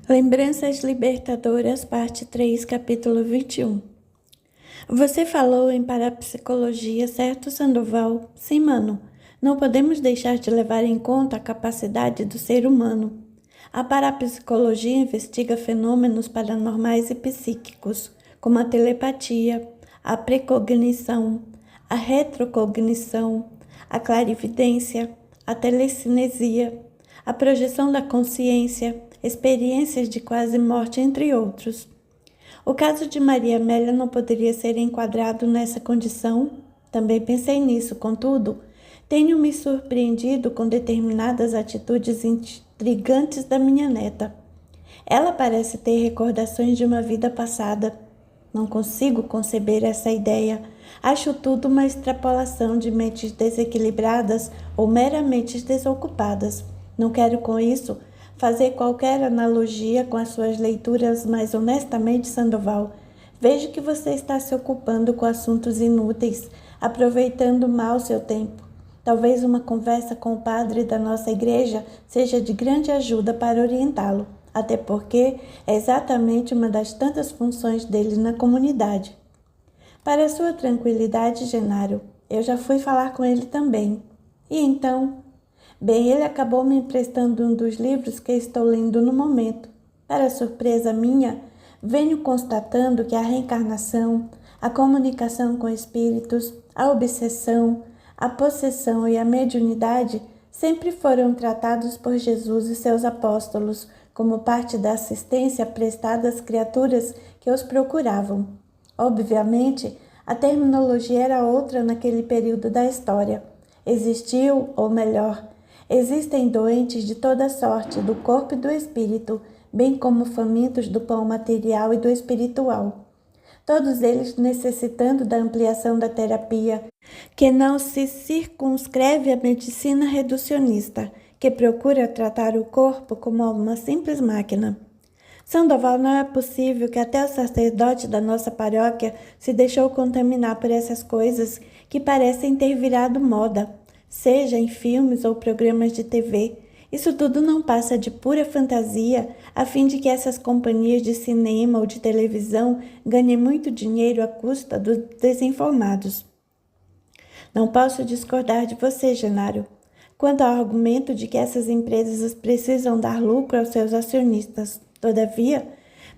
Lembranças Libertadoras, parte 3, capítulo 21. Você falou em parapsicologia, certo, Sandoval? Sim, mano. Não podemos deixar de levar em conta a capacidade do ser humano. A parapsicologia investiga fenômenos paranormais e psíquicos, como a telepatia, a precognição, a retrocognição, a clarividência, a telecinesia, a projeção da consciência, experiências de quase morte, entre outros. O caso de Maria Amélia não poderia ser enquadrado nessa condição? Também pensei nisso, contudo, tenho me surpreendido com determinadas atitudes intrigantes da minha neta. Ela parece ter recordações de uma vida passada. Não consigo conceber essa ideia. Acho tudo uma extrapolação de mentes desequilibradas ou meramente desocupadas. Não quero com isso fazer qualquer analogia com as suas leituras, mas honestamente, Sandoval, vejo que você está se ocupando com assuntos inúteis, aproveitando mal seu tempo. Talvez uma conversa com o padre da nossa igreja seja de grande ajuda para orientá-lo, até porque é exatamente uma das tantas funções dele na comunidade. Para sua tranquilidade, Genaro, eu já fui falar com ele também. E então? Bem, ele acabou me emprestando um dos livros que estou lendo no momento. Para surpresa minha, venho constatando que a reencarnação, a comunicação com espíritos, a obsessão, a possessão e a mediunidade sempre foram tratados por Jesus e seus apóstolos como parte da assistência prestada às criaturas que os procuravam. Obviamente, a terminologia era outra naquele período da história. Existiu, ou melhor, existem doentes de toda sorte, do corpo e do espírito, bem como famintos do pão material e do espiritual. Todos eles necessitando da ampliação da terapia, que não se circunscreve à medicina reducionista, que procura tratar o corpo como uma simples máquina. Sandoval, não é possível que até o sacerdote da nossa paróquia se deixou contaminar por essas coisas que parecem ter virado moda, seja em filmes ou programas de TV. Isso tudo não passa de pura fantasia, a fim de que essas companhias de cinema ou de televisão ganhem muito dinheiro à custa dos desinformados. Não posso discordar de você, Genaro, quanto ao argumento de que essas empresas precisam dar lucro aos seus acionistas. Todavia,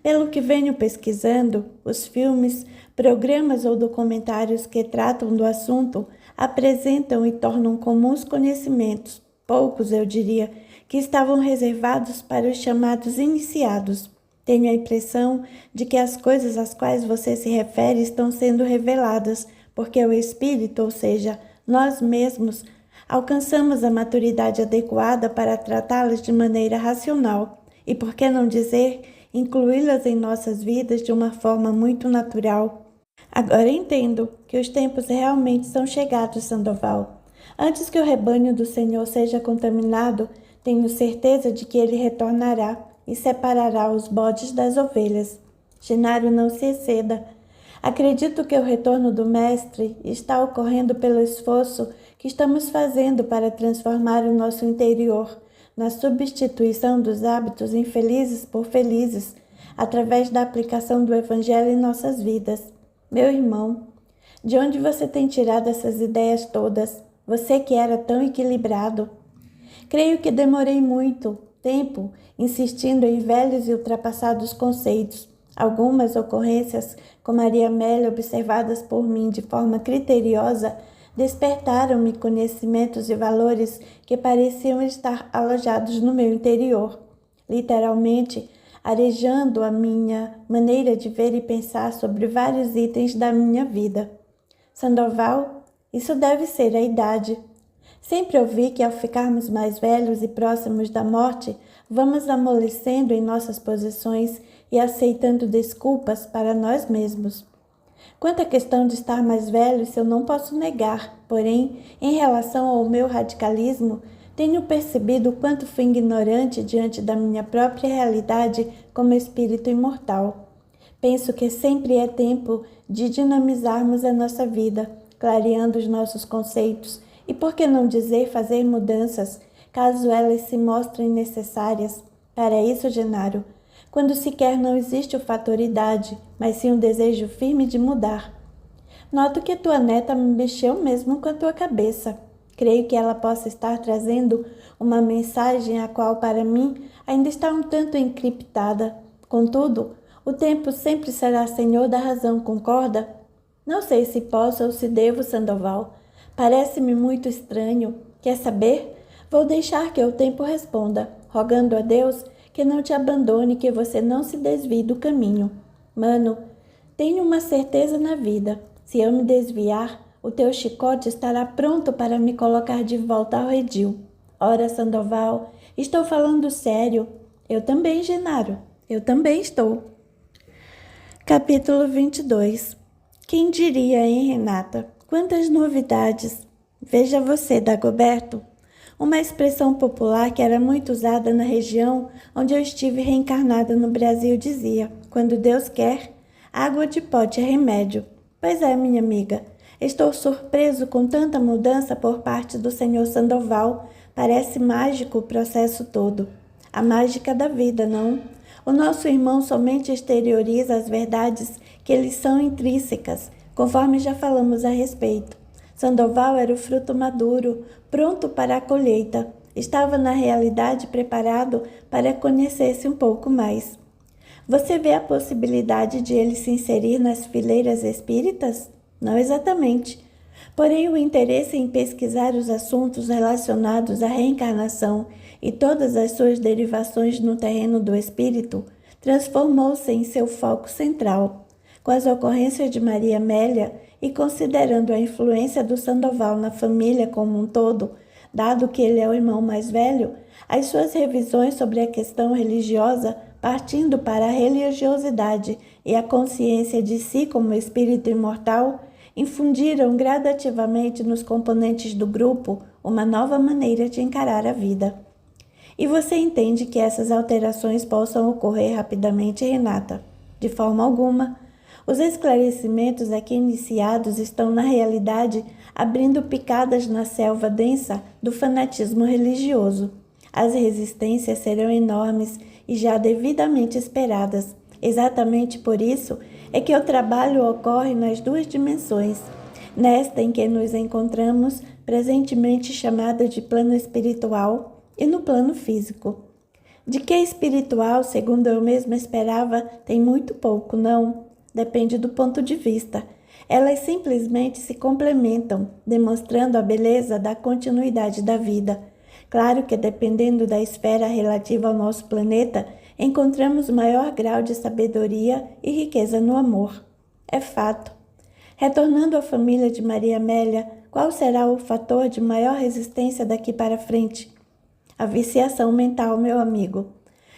pelo que venho pesquisando, os filmes, programas ou documentários que tratam do assunto apresentam e tornam comuns conhecimentos, poucos, eu diria, que estavam reservados para os chamados iniciados. Tenho a impressão de que as coisas às quais você se refere estão sendo reveladas, porque o espírito, ou seja, nós mesmos, alcançamos a maturidade adequada para tratá-las de maneira racional. E por que não dizer, incluí-las em nossas vidas de uma forma muito natural? Agora entendo que os tempos realmente são chegados, Sandoval. Antes que o rebanho do Senhor seja contaminado, tenho certeza de que ele retornará e separará os bodes das ovelhas. Genaro, não se exceda. Acredito que o retorno do Mestre está ocorrendo pelo esforço que estamos fazendo para transformar o nosso interior, na substituição dos hábitos infelizes por felizes, através da aplicação do Evangelho em nossas vidas. Meu irmão, de onde você tem tirado essas ideias todas? Você que era tão equilibrado. Creio que demorei muito tempo insistindo em velhos e ultrapassados conceitos. Algumas ocorrências, com Maria Amélia observadas por mim de forma criteriosa, despertaram-me conhecimentos e valores que pareciam estar alojados no meu interior, literalmente arejando a minha maneira de ver e pensar sobre vários itens da minha vida. Sandoval, isso deve ser a idade. Sempre ouvi que ao ficarmos mais velhos e próximos da morte, vamos amolecendo em nossas posições e aceitando desculpas para nós mesmos. Quanto à questão de estar mais velho, isso eu não posso negar, porém, em relação ao meu radicalismo, tenho percebido o quanto fui ignorante diante da minha própria realidade como espírito imortal. Penso que sempre é tempo de dinamizarmos a nossa vida, clareando os nossos conceitos e, por que não dizer, fazer mudanças, caso elas se mostrem necessárias. Para isso, Genaro, quando sequer não existe o fator idade, mas sim um desejo firme de mudar. Noto que tua neta me mexeu mesmo com a tua cabeça. Creio que ela possa estar trazendo uma mensagem a qual, para mim, ainda está um tanto encriptada. Contudo, o tempo sempre será senhor da razão, concorda? Não sei se posso ou se devo, Sandoval. Parece-me muito estranho. Quer saber? Vou deixar que o tempo responda, rogando a Deus que não te abandone, que você não se desvie do caminho. Mano, tenho uma certeza na vida. Se eu me desviar, o teu chicote estará pronto para me colocar de volta ao redil. Ora, Sandoval, estou falando sério. Eu também, Genaro. Eu também estou. Capítulo 22. Quem diria, hein, Renata? Quantas novidades! Veja você, Dagoberto. Uma expressão popular que era muito usada na região onde eu estive reencarnada no Brasil dizia: quando Deus quer, água de pote é remédio. Pois é, minha amiga, estou surpreso com tanta mudança por parte do senhor Sandoval. Parece mágico o processo todo. A mágica da vida, não? O nosso irmão somente exterioriza as verdades que lhes são intrínsecas, conforme já falamos a respeito. Sandoval era o fruto maduro, pronto para a colheita. Estava, na realidade, preparado para conhecer-se um pouco mais. Você vê a possibilidade de ele se inserir nas fileiras espíritas? Não exatamente. Porém, o interesse em pesquisar os assuntos relacionados à reencarnação e todas as suas derivações no terreno do espírito transformou-se em seu foco central. Com as ocorrências de Maria Amélia e considerando a influência do Sandoval na família como um todo, dado que ele é o irmão mais velho, as suas revisões sobre a questão religiosa, partindo para a religiosidade e a consciência de si como espírito imortal, infundiram gradativamente nos componentes do grupo uma nova maneira de encarar a vida. E você entende que essas alterações possam ocorrer rapidamente, Renata? De forma alguma. Os esclarecimentos aqui iniciados estão, na realidade, abrindo picadas na selva densa do fanatismo religioso. As resistências serão enormes e já devidamente esperadas. Exatamente por isso é que o trabalho ocorre nas duas dimensões. Nesta em que nos encontramos, presentemente chamada de plano espiritual, e no plano físico. De que espiritual, segundo eu mesma esperava, tem muito pouco, não? Depende do ponto de vista. Elas simplesmente se complementam, demonstrando a beleza da continuidade da vida. Claro que, dependendo da esfera relativa ao nosso planeta, encontramos maior grau de sabedoria e riqueza no amor. É fato. Retornando à família de Maria Amélia, qual será o fator de maior resistência daqui para frente? A viciação mental, meu amigo.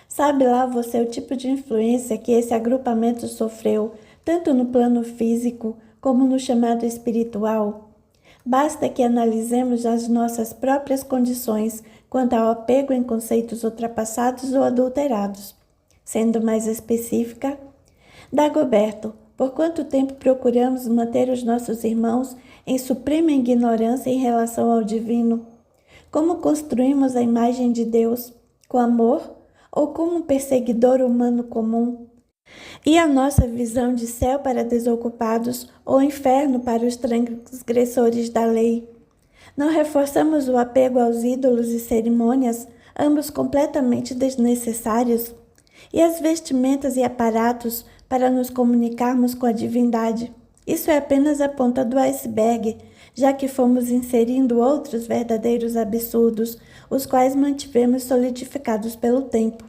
Sabe lá você o tipo de influência que esse agrupamento sofreu, tanto no plano físico como no chamado espiritual? Basta que analisemos as nossas próprias condições quanto ao apego em conceitos ultrapassados ou adulterados. Sendo mais específica, Dagoberto, por quanto tempo procuramos manter os nossos irmãos em suprema ignorância em relação ao divino? Como construímos a imagem de Deus? Com amor ou como um perseguidor humano comum? E a nossa visão de céu para desocupados ou inferno para os transgressores da lei? Não reforçamos o apego aos ídolos e cerimônias, ambos completamente desnecessários? E as vestimentas e aparatos para nos comunicarmos com a divindade? Isso é apenas a ponta do iceberg, já que fomos inserindo outros verdadeiros absurdos, os quais mantivemos solidificados pelo tempo.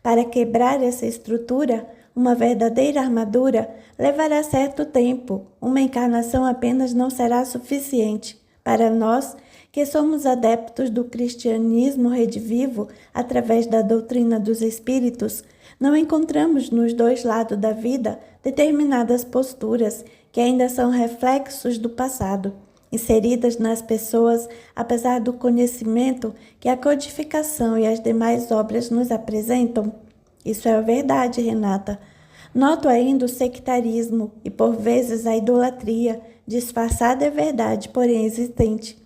Para quebrar essa estrutura, uma verdadeira armadura, levará certo tempo. Uma encarnação apenas não será suficiente. Para nós, que somos adeptos do cristianismo redivivo através da doutrina dos espíritos, não encontramos nos dois lados da vida determinadas posturas que ainda são reflexos do passado, inseridas nas pessoas, apesar do conhecimento que a codificação e as demais obras nos apresentam? Isso é a verdade, Renata. Noto ainda o sectarismo e, por vezes, a idolatria, disfarçada é verdade, porém existente.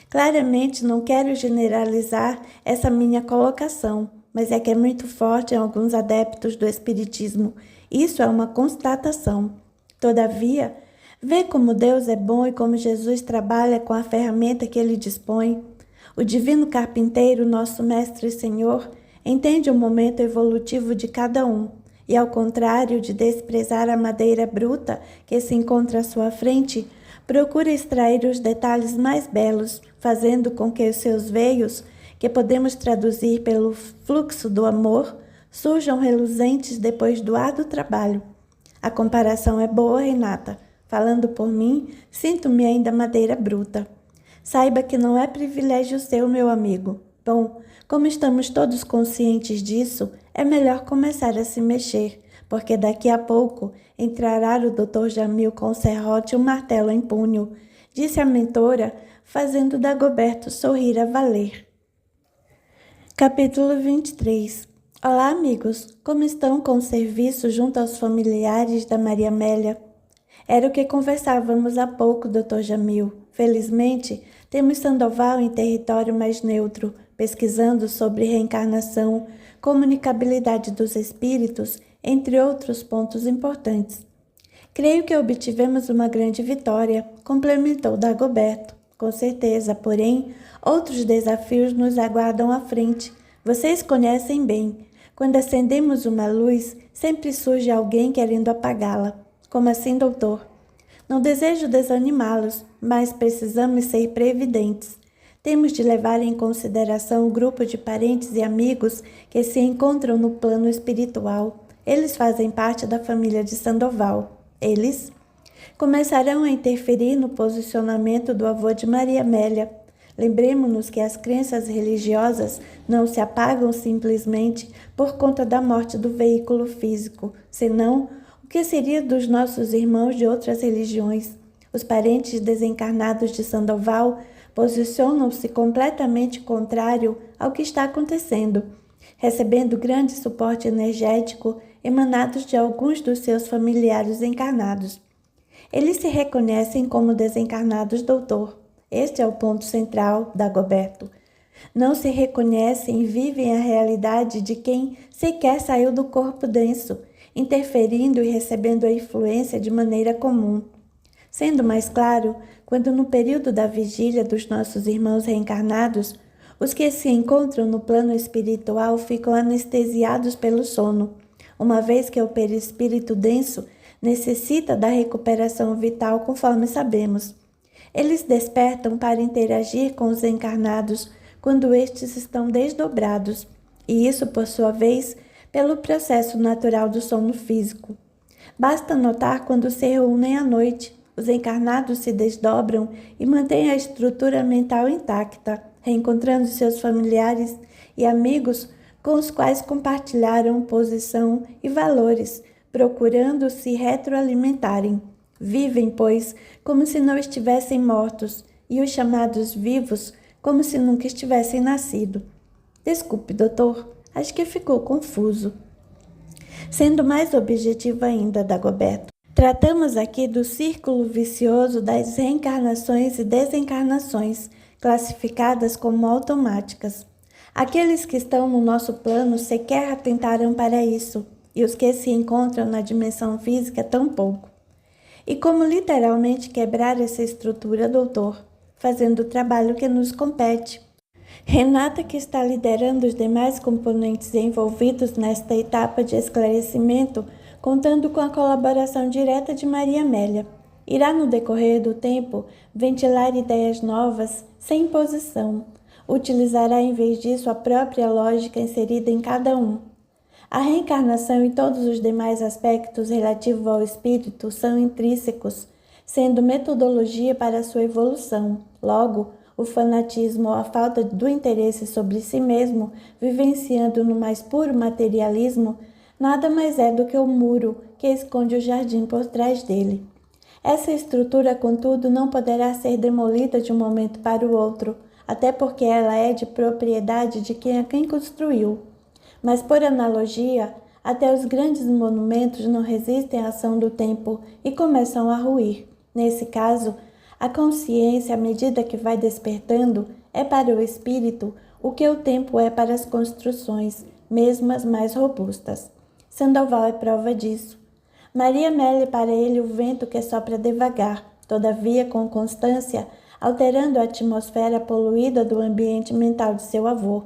Claramente não quero generalizar essa minha colocação. mas é que é muito forte em alguns adeptos do espiritismo. Isso é uma constatação. Todavia, vê como Deus é bom e como Jesus trabalha com a ferramenta que ele dispõe. O divino carpinteiro, nosso mestre e Senhor, entende o momento evolutivo de cada um, e ao contrário de desprezar a madeira bruta que se encontra à sua frente, procura extrair os detalhes mais belos, fazendo com que os seus veios, que podemos traduzir pelo fluxo do amor, surjam reluzentes depois do árduo trabalho. A comparação é boa, Renata. Falando por mim, sinto-me ainda madeira bruta. Saiba que não é privilégio seu, meu amigo. Bom, como estamos todos conscientes disso, é melhor começar a se mexer, porque daqui a pouco entrará o Dr. Jamil com o serrote e o martelo em punho, disse a mentora, fazendo Dagoberto sorrir a valer. Capítulo 23. Olá, amigos. Como estão com o serviço junto aos familiares da Maria Amélia? Era o que conversávamos há pouco, Dr. Jamil. Felizmente, temos Sandoval em território mais neutro, pesquisando sobre reencarnação, comunicabilidade dos espíritos, entre outros pontos importantes. Creio que obtivemos uma grande vitória, complementou Dagoberto. Com certeza, porém, outros desafios nos aguardam à frente. Vocês conhecem bem. Quando acendemos uma luz, sempre surge alguém querendo apagá-la. Como assim, doutor? Não desejo desanimá-los, mas precisamos ser previdentes. Temos de levar em consideração o grupo de parentes e amigos que se encontram no plano espiritual. Eles fazem parte da família de Sandoval. Eles começarão a interferir no posicionamento do avô de Maria Amélia. Lembremos-nos que as crenças religiosas não se apagam simplesmente por conta da morte do veículo físico, senão o que seria dos nossos irmãos de outras religiões? Os parentes desencarnados de Sandoval posicionam-se completamente contrário ao que está acontecendo, recebendo grande suporte energético emanados de alguns dos seus familiares encarnados. Eles se reconhecem como desencarnados, doutor. Este é o ponto central, Dagoberto. Não se reconhecem e vivem a realidade de quem sequer saiu do corpo denso, interferindo e recebendo a influência de maneira comum. Sendo mais claro, quando no período da vigília dos nossos irmãos reencarnados, os que se encontram no plano espiritual ficam anestesiados pelo sono, uma vez que o perispírito denso necessita da recuperação vital, conforme sabemos. Eles despertam para interagir com os encarnados quando estes estão desdobrados, e isso, por sua vez, pelo processo natural do sono físico. Basta notar quando se reúnem à noite, os encarnados se desdobram e mantêm a estrutura mental intacta, reencontrando seus familiares e amigos com os quais compartilharam posição e valores, procurando se retroalimentarem. Vivem, pois, como se não estivessem mortos, e os chamados vivos, como se nunca estivessem nascido. Desculpe, doutor, acho que ficou confuso. Sendo mais objetivo ainda, Dagoberto, tratamos aqui do círculo vicioso das reencarnações e desencarnações, classificadas como automáticas. Aqueles que estão no nosso plano sequer atentaram para isso, e os que se encontram na dimensão física tampouco. E como literalmente quebrar essa estrutura, doutor, fazendo o trabalho que nos compete. Renata, que está liderando os demais componentes envolvidos nesta etapa de esclarecimento, contando com a colaboração direta de Maria Amélia, irá no decorrer do tempo ventilar ideias novas sem imposição. Utilizará em vez disso a própria lógica inserida em cada um. A reencarnação e todos os demais aspectos relativos ao espírito são intrínsecos, sendo metodologia para sua evolução. Logo, o fanatismo ou a falta do interesse sobre si mesmo, vivenciando no mais puro materialismo, nada mais é do que o muro que esconde o jardim por trás dele. Essa estrutura, contudo, não poderá ser demolida de um momento para o outro, até porque ela é de propriedade de quem a construiu. Mas, por analogia, até os grandes monumentos não resistem à ação do tempo e começam a ruir. Nesse caso, a consciência, à medida que vai despertando, é para o espírito o que o tempo é para as construções, mesmo as mais robustas. Sandoval é prova disso. Maria Amélia é para ele o vento que sopra devagar, todavia com constância, alterando a atmosfera poluída do ambiente mental de seu avô.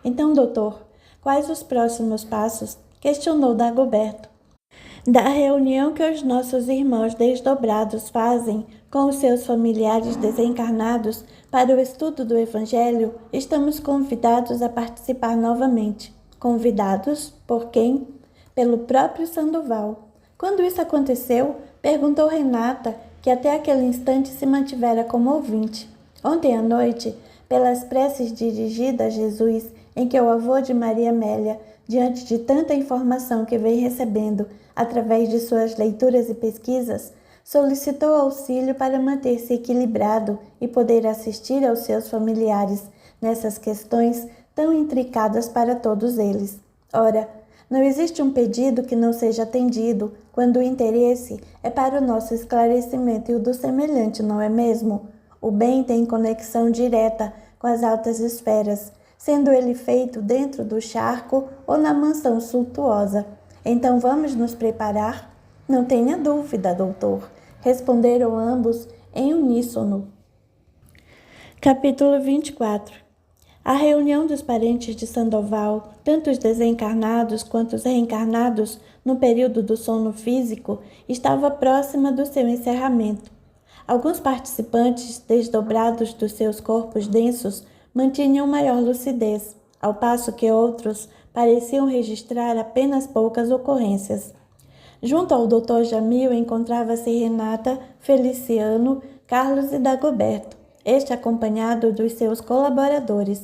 Então, doutor, quais os próximos passos? Questionou Dagoberto. Da reunião que os nossos irmãos desdobrados fazem com os seus familiares desencarnados para o estudo do Evangelho, estamos convidados a participar novamente. Convidados? Por quem? Pelo próprio Sandoval. Quando isso aconteceu, perguntou Renata, que até aquele instante se mantivera como ouvinte. Ontem à noite, pelas preces dirigidas a Jesus, em que o avô de Maria Amélia, diante de tanta informação que vem recebendo através de suas leituras e pesquisas, solicitou auxílio para manter-se equilibrado e poder assistir aos seus familiares nessas questões tão intricadas para todos eles. Ora, não existe um pedido que não seja atendido quando o interesse é para o nosso esclarecimento e o do semelhante, não é mesmo? O bem tem conexão direta com as altas esferas, sendo ele feito dentro do charco ou na mansão suntuosa. Então vamos nos preparar? Não tenha dúvida, doutor, responderam ambos em uníssono. Capítulo 24. A reunião dos parentes de Sandoval, tanto os desencarnados quanto os reencarnados, no período do sono físico, estava próxima do seu encerramento. Alguns participantes, desdobrados dos seus corpos densos, mantinham maior lucidez, ao passo que outros pareciam registrar apenas poucas ocorrências. Junto ao Dr. Jamil encontrava-se Renata, Feliciano, Carlos e Dagoberto, este acompanhado dos seus colaboradores.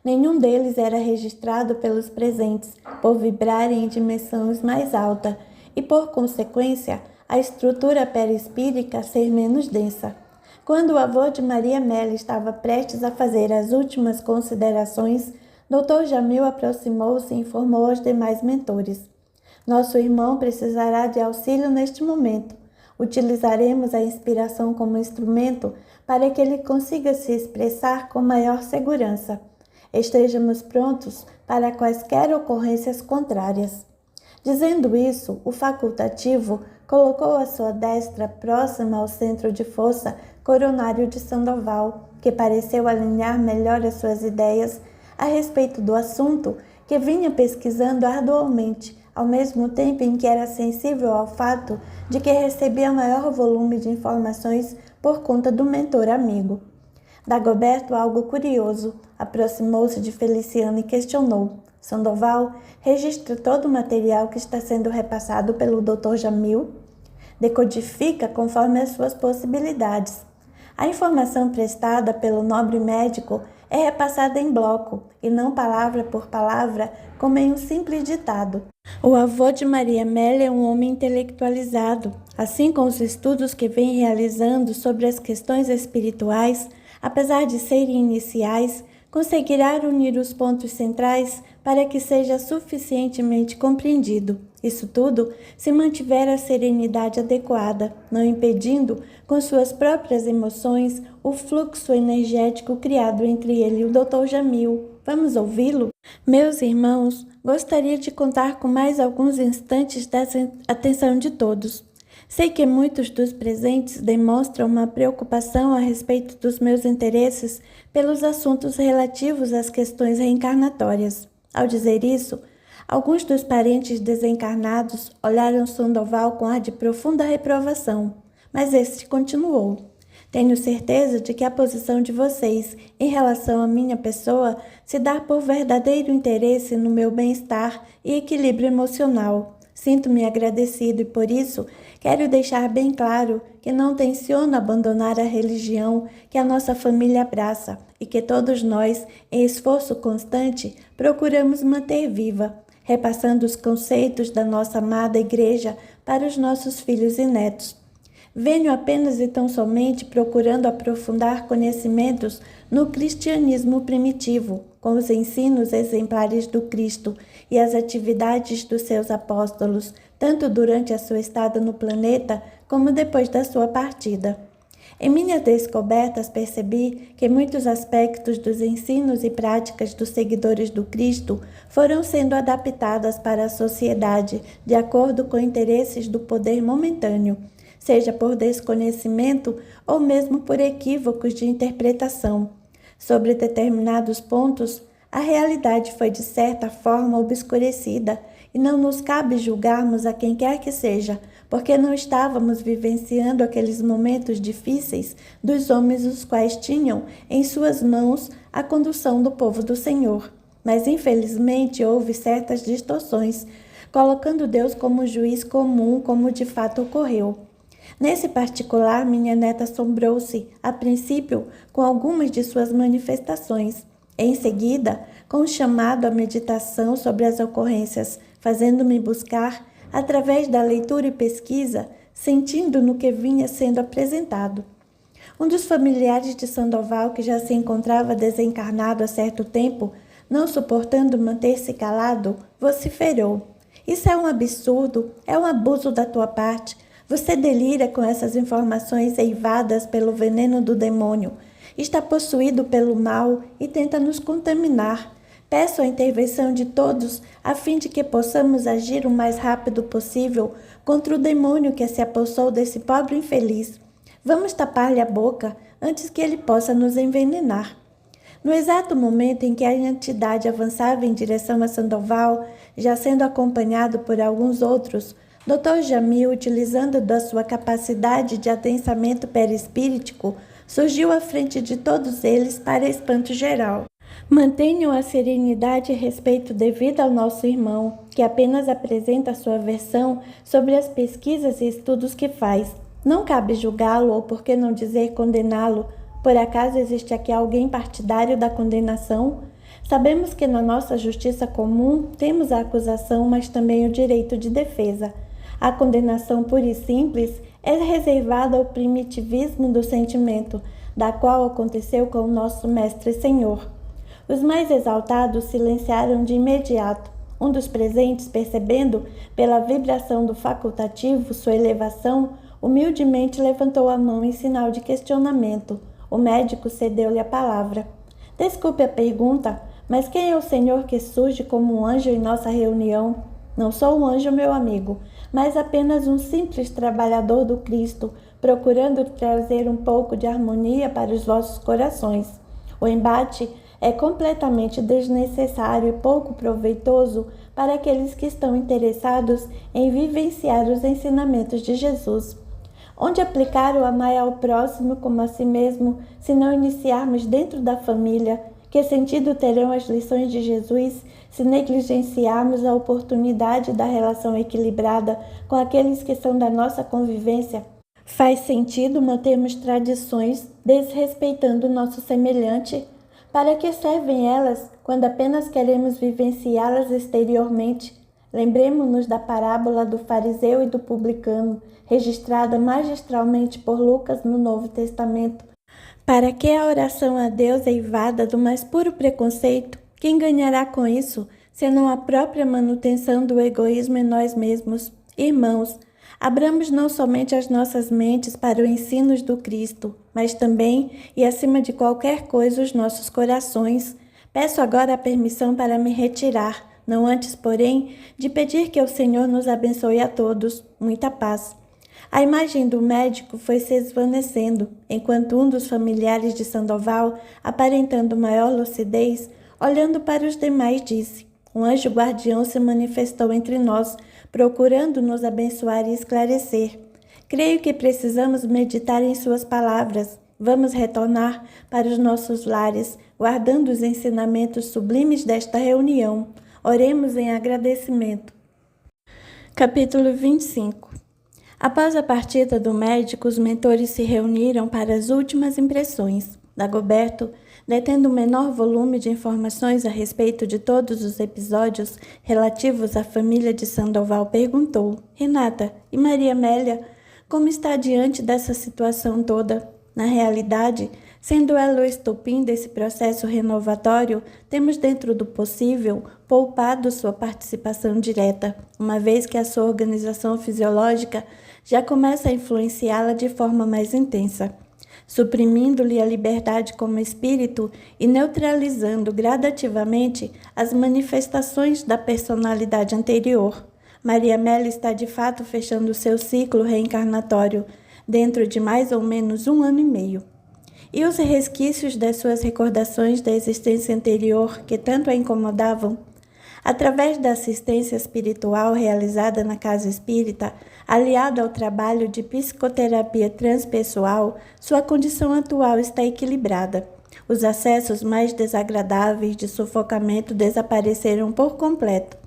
Nenhum deles era registrado pelos presentes, por vibrarem em dimensões mais alta e, por consequência, a estrutura perispírica ser menos densa. Quando o avô de Maria Amélia estava prestes a fazer as últimas considerações, Dr. Jamil aproximou-se e informou aos demais mentores. Nosso irmão precisará de auxílio neste momento. Utilizaremos a inspiração como instrumento para que ele consiga se expressar com maior segurança. Estejamos prontos para quaisquer ocorrências contrárias. Dizendo isso, o facultativo colocou a sua destra próxima ao centro de força coronário de Sandoval, que pareceu alinhar melhor as suas ideias a respeito do assunto que vinha pesquisando arduamente, ao mesmo tempo em que era sensível ao fato de que recebia maior volume de informações por conta do mentor amigo. Dagoberto, algo curioso, aproximou-se de Feliciano e questionou. Sandoval registra todo o material que está sendo repassado pelo Dr. Jamil? Decodifica conforme as suas possibilidades. A informação prestada pelo nobre médico é repassada em bloco, e não palavra por palavra, como em um simples ditado. O avô de Maria Amélia é um homem intelectualizado, assim com os estudos que vem realizando sobre as questões espirituais, apesar de serem iniciais, conseguirá unir os pontos centrais para que seja suficientemente compreendido. Isso tudo se mantiver a serenidade adequada, não impedindo, com suas próprias emoções, o fluxo energético criado entre ele e o Dr. Jamil. Vamos ouvi-lo? Meus irmãos, gostaria de contar com mais alguns instantes da atenção de todos. Sei que muitos dos presentes demonstram uma preocupação a respeito dos meus interesses pelos assuntos relativos às questões reencarnatórias. Ao dizer isso, alguns dos parentes desencarnados olharam Sandoval com ar de profunda reprovação, mas este continuou. Tenho certeza de que a posição de vocês em relação à minha pessoa se dá por verdadeiro interesse no meu bem-estar e equilíbrio emocional. Sinto-me agradecido e, por isso, quero deixar bem claro que não tenciono abandonar a religião que a nossa família abraça e que todos nós, em esforço constante, procuramos manter viva, repassando os conceitos da nossa amada Igreja para os nossos filhos e netos. Venho apenas e tão somente procurando aprofundar conhecimentos no cristianismo primitivo, com os ensinos exemplares do Cristo e as atividades dos seus apóstolos, tanto durante a sua estada no planeta como depois da sua partida. Em minhas descobertas, percebi que muitos aspectos dos ensinos e práticas dos seguidores do Cristo foram sendo adaptadas para a sociedade de acordo com interesses do poder momentâneo, seja por desconhecimento ou mesmo por equívocos de interpretação. Sobre determinados pontos, a realidade foi de certa forma obscurecida e não nos cabe julgarmos a quem quer que seja, porque não estávamos vivenciando aqueles momentos difíceis dos homens os quais tinham em suas mãos a condução do povo do Senhor. Mas infelizmente houve certas distorções, colocando Deus como juiz comum, como de fato ocorreu. Nesse particular, minha neta assombrou-se, a princípio, com algumas de suas manifestações. Em seguida, com o chamado à meditação sobre as ocorrências, fazendo-me buscar, através da leitura e pesquisa, sentindo no que vinha sendo apresentado. Um dos familiares de Sandoval, que já se encontrava desencarnado há certo tempo, não suportando manter-se calado, vociferou: "Isso é um absurdo, é um abuso da tua parte. Você delira com essas informações eivadas pelo veneno do demônio. Está possuído pelo mal e tenta nos contaminar. Peço a intervenção de todos a fim de que possamos agir o mais rápido possível contra o demônio que se apossou desse pobre infeliz. Vamos tapar-lhe a boca antes que ele possa nos envenenar." No exato momento em que a entidade avançava em direção a Sandoval, já sendo acompanhado por alguns outros, Dr. Jamil, utilizando da sua capacidade de adensamento perispíritico, surgiu à frente de todos eles para espanto geral. Mantenham a serenidade e respeito devido ao nosso irmão, que apenas apresenta a sua versão sobre as pesquisas e estudos que faz. Não cabe julgá-lo ou, por que não dizer, condená-lo. Por acaso existe aqui alguém partidário da condenação? Sabemos que na nossa justiça comum temos a acusação, mas também o direito de defesa. A condenação pura e simples é reservada ao primitivismo do sentimento, da qual aconteceu com o nosso Mestre e Senhor. Os mais exaltados silenciaram de imediato. Um dos presentes, percebendo pela vibração do facultativo sua elevação, humildemente levantou a mão em sinal de questionamento. O médico cedeu-lhe a palavra. "Desculpe a pergunta, mas quem é o senhor que surge como um anjo em nossa reunião?" "Não sou um anjo, meu amigo, mas apenas um simples trabalhador do Cristo, procurando trazer um pouco de harmonia para os vossos corações. O embate é completamente desnecessário e pouco proveitoso para aqueles que estão interessados em vivenciar os ensinamentos de Jesus. Onde aplicar o amar ao próximo como a si mesmo, se não iniciarmos dentro da família? Que sentido terão as lições de Jesus se negligenciarmos a oportunidade da relação equilibrada com aqueles que são da nossa convivência? Faz sentido mantermos tradições desrespeitando o nosso semelhante? Para que servem elas quando apenas queremos vivenciá-las exteriormente? Lembremos-nos da parábola do fariseu e do publicano, registrada magistralmente por Lucas no Novo Testamento. Para que a oração a Deus eivada do mais puro preconceito? Quem ganhará com isso, senão a própria manutenção do egoísmo em nós mesmos? Irmãos, abramos não somente as nossas mentes para os ensinos do Cristo, mas também, e acima de qualquer coisa, os nossos corações. Peço agora a permissão para me retirar, não antes, porém, de pedir que o Senhor nos abençoe a todos. Muita paz. A imagem do médico foi se esvanecendo, enquanto um dos familiares de Sandoval, aparentando maior lucidez, olhando para os demais, disse: "Um anjo guardião se manifestou entre nós, procurando nos abençoar e esclarecer. Creio que precisamos meditar em suas palavras. Vamos retornar para os nossos lares, guardando os ensinamentos sublimes desta reunião. Oremos em agradecimento." Capítulo 25. Após a partida do médico, os mentores se reuniram para as últimas impressões. Dagoberto, detendo o menor volume de informações a respeito de todos os episódios relativos à família de Sandoval, perguntou: "Renata, e Maria Amélia, como está diante dessa situação toda? Na realidade, sendo ela o estopim desse processo renovatório, temos dentro do possível poupado sua participação direta, uma vez que a sua organização fisiológica já começa a influenciá-la de forma mais intensa. suprimindo-lhe a liberdade como espírito e neutralizando gradativamente as manifestações da personalidade anterior. Maria Amélia está de fato fechando seu ciclo reencarnatório dentro de mais ou menos 1 ano e meio. E os resquícios das suas recordações da existência anterior que tanto a incomodavam? Através da assistência espiritual realizada na casa espírita, aliado ao trabalho de psicoterapia transpessoal, sua condição atual está equilibrada. Os acessos mais desagradáveis de sufocamento desapareceram por completo.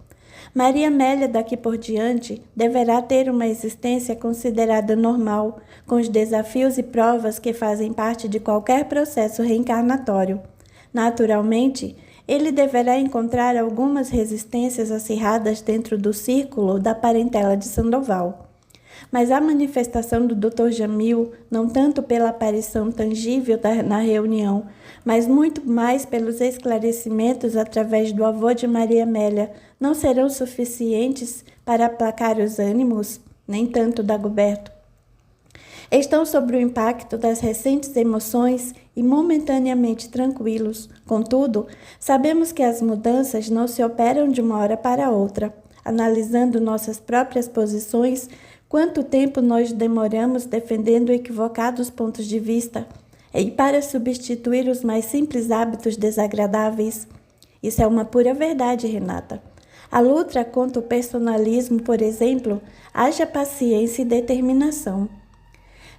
Maria Amélia, daqui por diante, deverá ter uma existência considerada normal, com os desafios e provas que fazem parte de qualquer processo reencarnatório. Naturalmente, ele deverá encontrar algumas resistências acirradas dentro do círculo da parentela de Sandoval. Mas a manifestação do Dr. Jamil, não tanto pela aparição tangível na reunião, mas muito mais pelos esclarecimentos através do avô de Maria Amélia, não serão suficientes para aplacar os ânimos, nem tanto Dagoberto. Estão sob o impacto das recentes emoções e momentaneamente tranquilos. Contudo, sabemos que as mudanças não se operam de uma hora para outra. Analisando nossas próprias posições, quanto tempo nós demoramos defendendo equivocados pontos de vista e para substituir os mais simples hábitos desagradáveis? Isso é uma pura verdade, Renata. A luta contra o personalismo, por exemplo, haja paciência e determinação.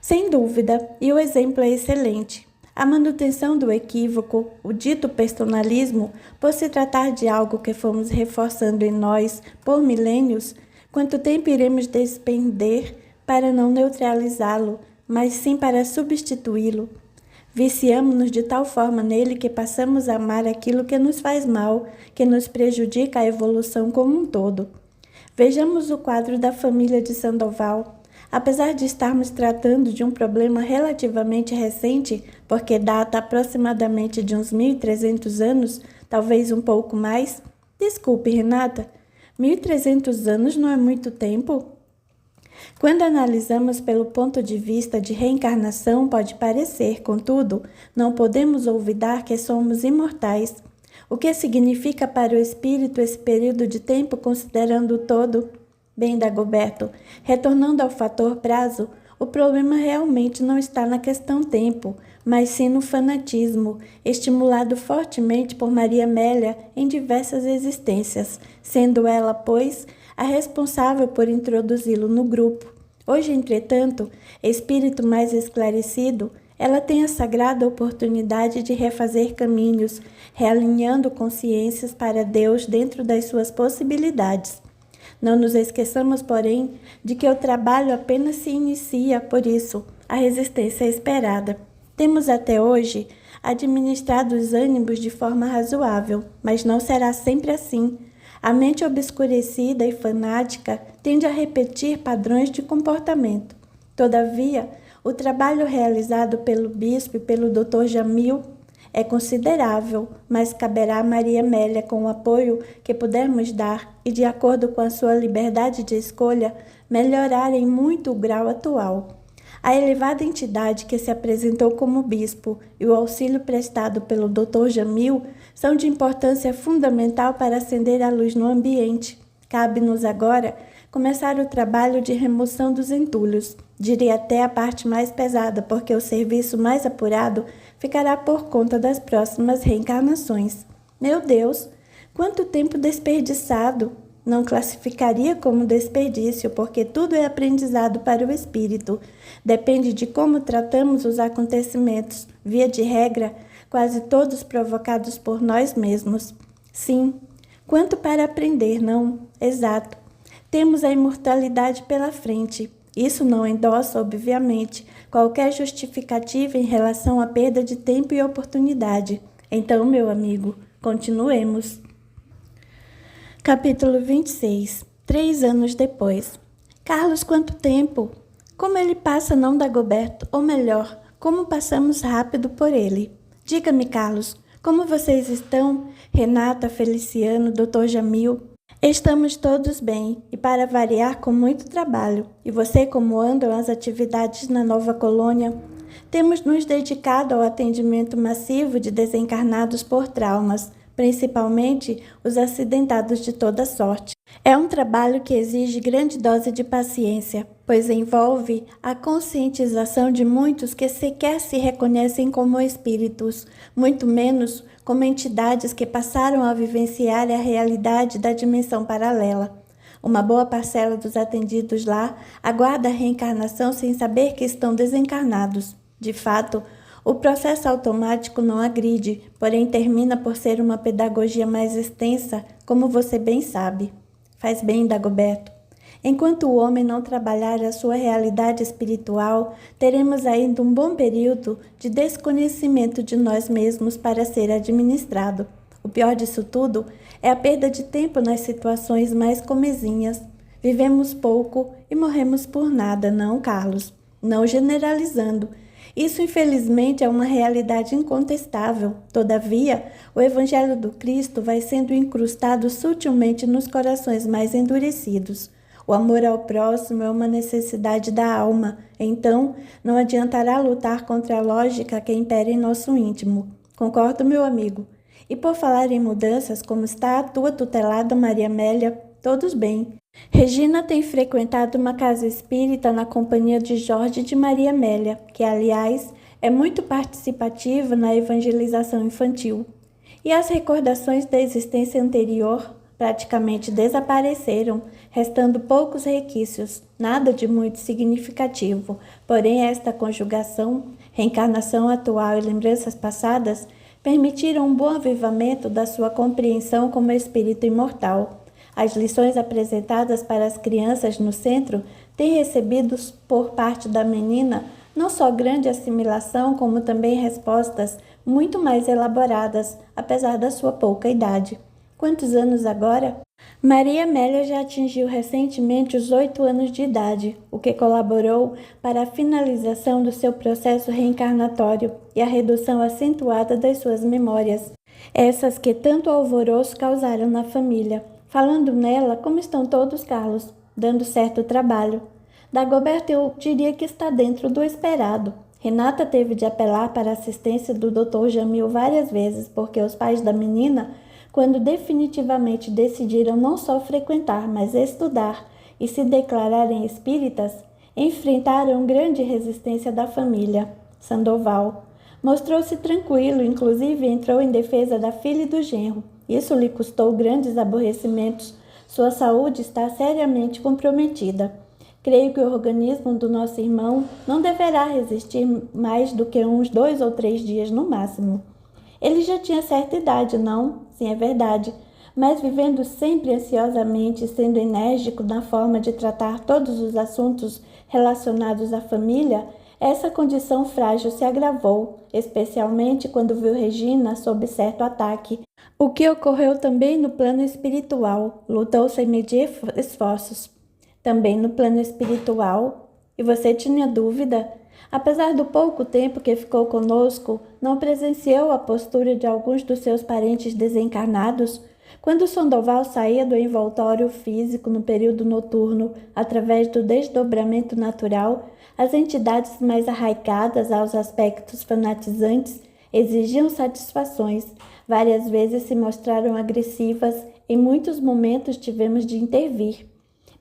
Sem dúvida, e o exemplo é excelente. A manutenção do equívoco, o dito personalismo, por se tratar de algo que fomos reforçando em nós por milênios, quanto tempo iremos despender para não neutralizá-lo, mas sim para substituí-lo? Viciamo-nos de tal forma nele que passamos a amar aquilo que nos faz mal, que nos prejudica a evolução como um todo. Vejamos o quadro da família de Sandoval. Apesar de estarmos tratando de um problema relativamente recente, porque data aproximadamente de uns 1.300 anos, talvez um pouco mais. Desculpe, Renata, 1.300 anos não é muito tempo? Quando analisamos pelo ponto de vista de reencarnação, pode parecer, contudo, não podemos olvidar que somos imortais. O que significa para o espírito esse período de tempo considerando o todo? Bem, Dagoberto, retornando ao fator prazo, o problema realmente não está na questão tempo, mas sim no fanatismo, estimulado fortemente por Maria Amélia em diversas existências, sendo ela, pois, a responsável por introduzi-lo no grupo. Hoje, entretanto, espírito mais esclarecido, ela tem a sagrada oportunidade de refazer caminhos, realinhando consciências para Deus dentro das suas possibilidades. Não nos esqueçamos, porém, de que o trabalho apenas se inicia, por isso, a resistência é esperada. Temos até hoje administrado os ânimos de forma razoável, mas não será sempre assim. A mente obscurecida e fanática tende a repetir padrões de comportamento. Todavia, o trabalho realizado pelo bispo e pelo Dr. Jamil é considerável, mas caberá a Maria Amélia, com o apoio que pudermos dar e de acordo com a sua liberdade de escolha, melhorar em muito o grau atual. A elevada entidade que se apresentou como bispo e o auxílio prestado pelo Dr. Jamil são de importância fundamental para acender a luz no ambiente. Cabe-nos agora começar o trabalho de remoção dos entulhos, diria até a parte mais pesada, porque o serviço mais apurado ficará por conta das próximas reencarnações. Meu Deus, quanto tempo desperdiçado! Não classificaria como desperdício, porque tudo é aprendizado para o espírito. Depende de como tratamos os acontecimentos, via de regra, quase todos provocados por nós mesmos. Sim, quanto para aprender, não? Exato. Temos a imortalidade pela frente. Isso não endossa, obviamente, qualquer justificativa em relação à perda de tempo e oportunidade. Então, meu amigo, continuemos. Capítulo 26. 3 anos depois. Carlos, quanto tempo! Como ele passa, não, Dagoberto? Ou melhor, como passamos rápido por ele? Diga-me, Carlos, como vocês estão? Renata, Feliciano, Dr. Jamil? Estamos todos bem, e para variar, com muito trabalho. E você, como andam as atividades na nova colônia? temos nos dedicado ao atendimento massivo de desencarnados por traumas, principalmente os acidentados de toda sorte. É um trabalho que exige grande dose de paciência, pois envolve a conscientização de muitos que sequer se reconhecem como espíritos, muito menos como entidades que passaram a vivenciar a realidade da dimensão paralela. Uma boa parcela dos atendidos lá aguarda a reencarnação sem saber que estão desencarnados. De fato, o processo automático não agride, porém termina por ser uma pedagogia mais extensa, como você bem sabe. Faz bem, Dagoberto. Enquanto o homem não trabalhar a sua realidade espiritual, teremos ainda um bom período de desconhecimento de nós mesmos para ser administrado. O pior disso tudo é a perda de tempo nas situações mais comezinhas. Vivemos pouco e morremos por nada, não, Carlos? Não generalizando. Isso, infelizmente, é uma realidade incontestável. Todavia, o Evangelho do Cristo vai sendo incrustado sutilmente nos corações mais endurecidos. O amor ao próximo é uma necessidade da alma. Então, não adiantará lutar contra a lógica que impera em nosso íntimo. Concordo, meu amigo? E por falar em mudanças, como está a tua tutelada Maria Amélia? Todos bem. Regina tem frequentado uma casa espírita na companhia de Jorge e de Maria Amélia, que, aliás, é muito participativa na evangelização infantil. E as recordações da existência anterior praticamente desapareceram, restando poucos requisitos, nada de muito significativo. Porém, esta conjugação, reencarnação atual e lembranças passadas, permitiram um bom avivamento da sua compreensão como espírito imortal. As lições apresentadas para as crianças no centro têm recebido por parte da menina não só grande assimilação, como também respostas muito mais elaboradas, apesar da sua pouca idade. Quantos anos agora? Maria Amélia já atingiu recentemente os 8 anos de idade, o que colaborou para a finalização do seu processo reencarnatório e a redução acentuada das suas memórias, essas que tanto alvoroço causaram na família. Falando nela, como estão todos, Carlos? Dando certo trabalho. Dagoberto, eu diria que está dentro do esperado. Renata teve de apelar para a assistência do Dr. Jamil várias vezes, porque os pais da menina, quando definitivamente decidiram não só frequentar, mas estudar e se declararem espíritas, enfrentaram grande resistência da família. Sandoval mostrou-se tranquilo, inclusive entrou em defesa da filha e do genro. Isso lhe custou grandes aborrecimentos. Sua saúde está seriamente comprometida. Creio que o organismo do nosso irmão não deverá resistir mais do que uns 2 ou 3 dias no máximo. Ele já tinha certa idade, não? Sim, é verdade. Mas vivendo sempre ansiosamente e sendo enérgico na forma de tratar todos os assuntos relacionados à família, essa condição frágil se agravou, especialmente quando viu Regina sob certo ataque. O que ocorreu também no plano espiritual, lutou sem medir esforços. Também no plano espiritual? E você tinha dúvida? Apesar do pouco tempo que ficou conosco, não presenciou a postura de alguns dos seus parentes desencarnados? Quando Sandoval saía do envoltório físico no período noturno, através do desdobramento natural, as entidades mais arraigadas aos aspectos fanatizantes exigiam satisfações. Várias vezes se mostraram agressivas, em muitos momentos tivemos de intervir.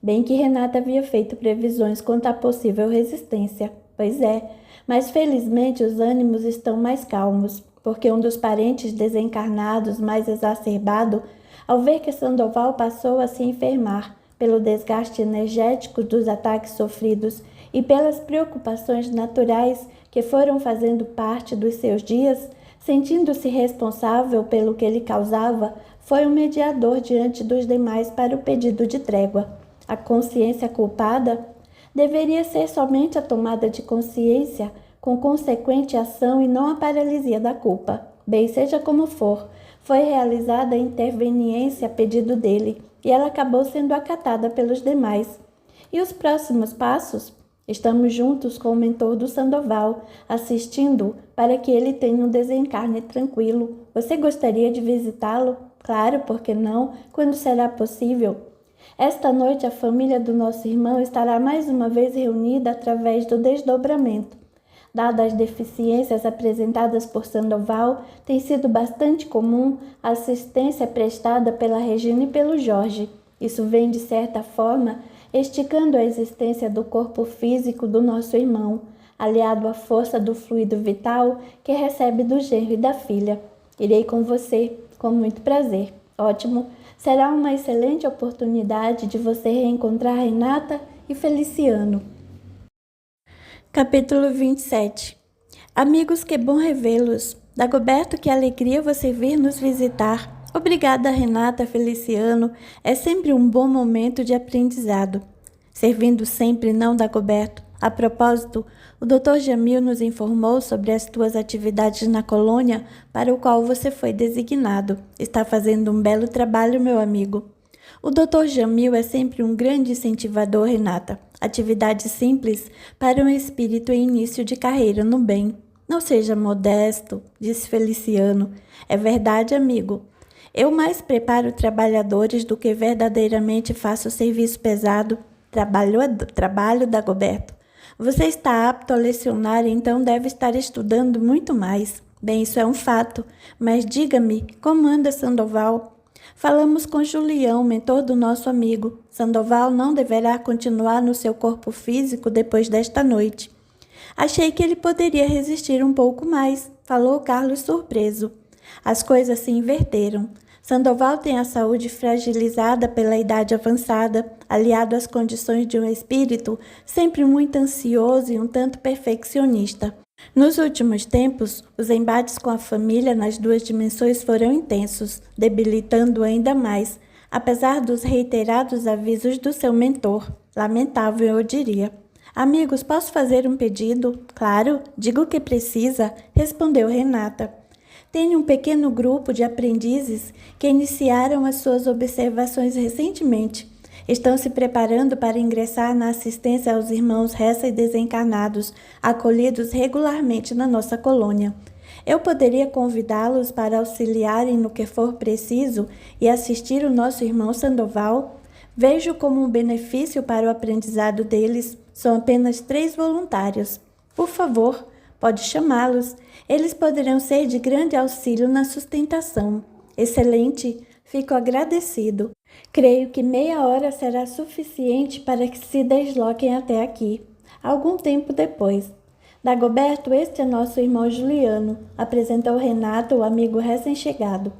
Bem que Renata havia feito previsões quanto à possível resistência. Pois é, mas felizmente os ânimos estão mais calmos, porque um dos parentes desencarnados mais exacerbado, ao ver que Sandoval passou a se enfermar pelo desgaste energético dos ataques sofridos e pelas preocupações naturais que foram fazendo parte dos seus dias, sentindo-se responsável pelo que ele causava, foi o mediador diante dos demais para o pedido de trégua. A consciência culpada deveria ser somente a tomada de consciência, com consequente ação e não a paralisia da culpa. Bem, seja como for, foi realizada a interveniência a pedido dele, e ela acabou sendo acatada pelos demais. E os próximos passos? Estamos juntos com o mentor do Sandoval, assistindo para que ele tenha um desencarne tranquilo. Você gostaria de visitá-lo? Claro, por que não? Quando será possível? Esta noite a família do nosso irmão estará mais uma vez reunida através do desdobramento. Dadas as deficiências apresentadas por Sandoval, tem sido bastante comum a assistência prestada pela Regina e pelo Jorge. Isso vem, de certa forma, esticando a existência do corpo físico do nosso irmão, aliado à força do fluido vital que recebe do genro e da filha. Irei com você, com muito prazer. Ótimo! Será uma excelente oportunidade de você reencontrar Renata e Feliciano. Capítulo 27. Amigos, que bom revê-los. Dagoberto, que alegria você vir nos visitar. Obrigada, Renata, Feliciano. É sempre um bom momento de aprendizado. Servindo sempre, não, Dagoberto. A propósito, o Dr. Jamil nos informou sobre as tuas atividades na colônia para o qual você foi designado. Está fazendo um belo trabalho, meu amigo. O Dr. Jamil é sempre um grande incentivador, Renata. Atividade simples para um espírito em início de carreira no bem. Não seja modesto, disse Feliciano. É verdade, amigo. Eu mais preparo trabalhadores do que verdadeiramente faço serviço pesado. Trabalho, Dagoberto. Você está apto a lecionar, então deve estar estudando muito mais. Bem, isso é um fato. Mas diga-me, como anda Sandoval? Falamos com Julião, mentor do nosso amigo. Sandoval não deverá continuar no seu corpo físico depois desta noite. Achei que ele poderia resistir um pouco mais, falou Carlos surpreso. As coisas se inverteram. Sandoval tem a saúde fragilizada pela idade avançada, aliado às condições de um espírito sempre muito ansioso e um tanto perfeccionista. Nos últimos tempos, os embates com a família nas duas dimensões foram intensos, debilitando ainda mais, apesar dos reiterados avisos do seu mentor. Lamentável, eu diria. Amigos, posso fazer um pedido? Claro, diga o que precisa, respondeu Renata. Tenho um pequeno grupo de aprendizes que iniciaram as suas observações recentemente. Estão se preparando para ingressar na assistência aos irmãos recém-desencarnados, acolhidos regularmente na nossa colônia. Eu poderia convidá-los para auxiliarem no que for preciso e assistir o nosso irmão Sandoval? Vejo como um benefício para o aprendizado deles. São apenas 3 voluntários. Por favor, pode chamá-los. Eles poderão ser de grande auxílio na sustentação. Excelente! Fico agradecido. Creio que meia hora será suficiente para que se desloquem até aqui. Algum tempo depois. Dagoberto, este é nosso irmão Juliano, apresentou Renato, o amigo recém-chegado.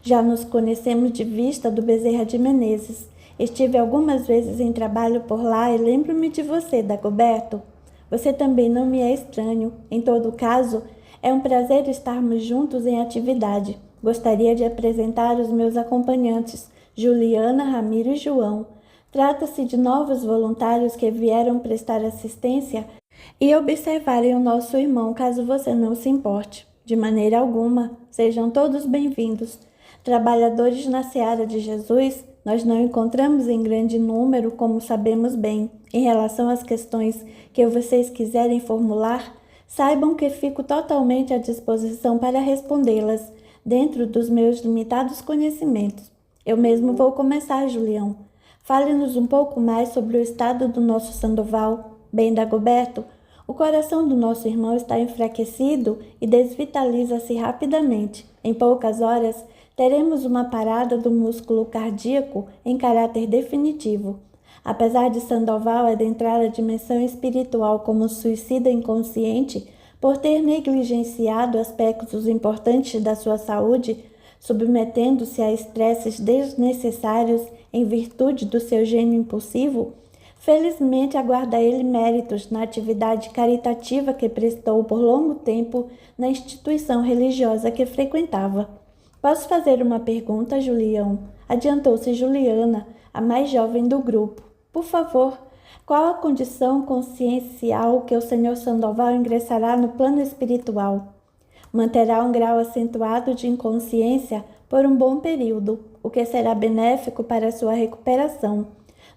Já nos conhecemos de vista do Bezerra de Menezes. Estive algumas vezes em trabalho por lá e lembro-me de você, Dagoberto. Você também não me é estranho. Em todo caso, é um prazer estarmos juntos em atividade. Gostaria de apresentar os meus acompanhantes, Juliana, Ramiro e João. Trata-se de novos voluntários que vieram prestar assistência e observarem o nosso irmão, caso você não se importe. De maneira alguma, sejam todos bem-vindos. Trabalhadores na seara de Jesus, nós não encontramos em grande número, como sabemos bem. Em relação às questões que vocês quiserem formular, saibam que fico totalmente à disposição para respondê-las, dentro dos meus limitados conhecimentos. Eu mesmo vou começar, Julião. Fale-nos um pouco mais sobre o estado do nosso Sandoval. Bem, Dagoberto, o coração do nosso irmão está enfraquecido e desvitaliza-se rapidamente. Em poucas horas, teremos uma parada do músculo cardíaco em caráter definitivo. Apesar de Sandoval adentrar a dimensão espiritual como suicida inconsciente, por ter negligenciado aspectos importantes da sua saúde, submetendo-se a estresses desnecessários em virtude do seu gênio impulsivo, felizmente aguarda ele méritos na atividade caritativa que prestou por longo tempo na instituição religiosa que frequentava. Posso fazer uma pergunta, Julião? Adiantou-se Juliana, a mais jovem do grupo. Por favor, qual a condição consciencial que o Sr. Sandoval ingressará no plano espiritual? Manterá um grau acentuado de inconsciência por um bom período, o que será benéfico para sua recuperação.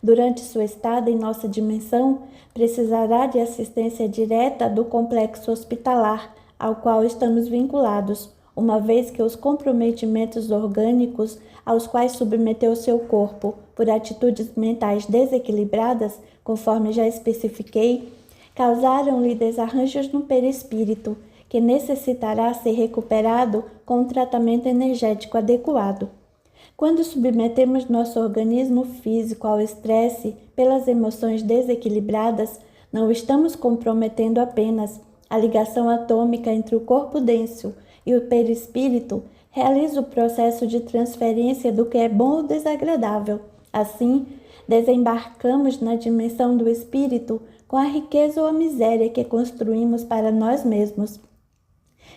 Durante sua estada em nossa dimensão, precisará de assistência direta do complexo hospitalar, ao qual estamos vinculados, uma vez que os comprometimentos orgânicos aos quais submeteu seu corpo por atitudes mentais desequilibradas, conforme já especifiquei, causaram-lhe desarranjos no perispírito, que necessitará ser recuperado com um tratamento energético adequado. Quando submetemos nosso organismo físico ao estresse pelas emoções desequilibradas, não estamos comprometendo apenas a ligação atômica entre o corpo denso e o perispírito, realiza o processo de transferência do que é bom ou desagradável. Assim, desembarcamos na dimensão do espírito com a riqueza ou a miséria que construímos para nós mesmos,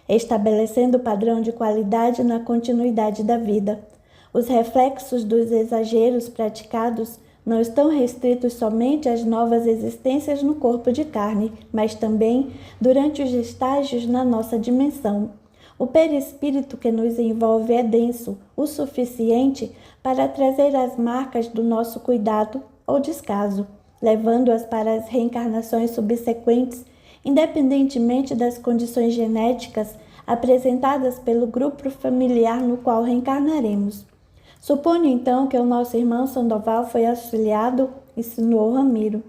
estabelecendo o padrão de qualidade na continuidade da vida. Os reflexos dos exageros praticados não estão restritos somente às novas existências no corpo de carne, mas também durante os estágios na nossa dimensão. O perispírito que nos envolve é denso o suficiente para trazer as marcas do nosso cuidado ou descaso, levando-as para as reencarnações subsequentes, independentemente das condições genéticas apresentadas pelo grupo familiar no qual reencarnaremos. Suponho então que o nosso irmão Sandoval foi auxiliado, insinuou Ramiro,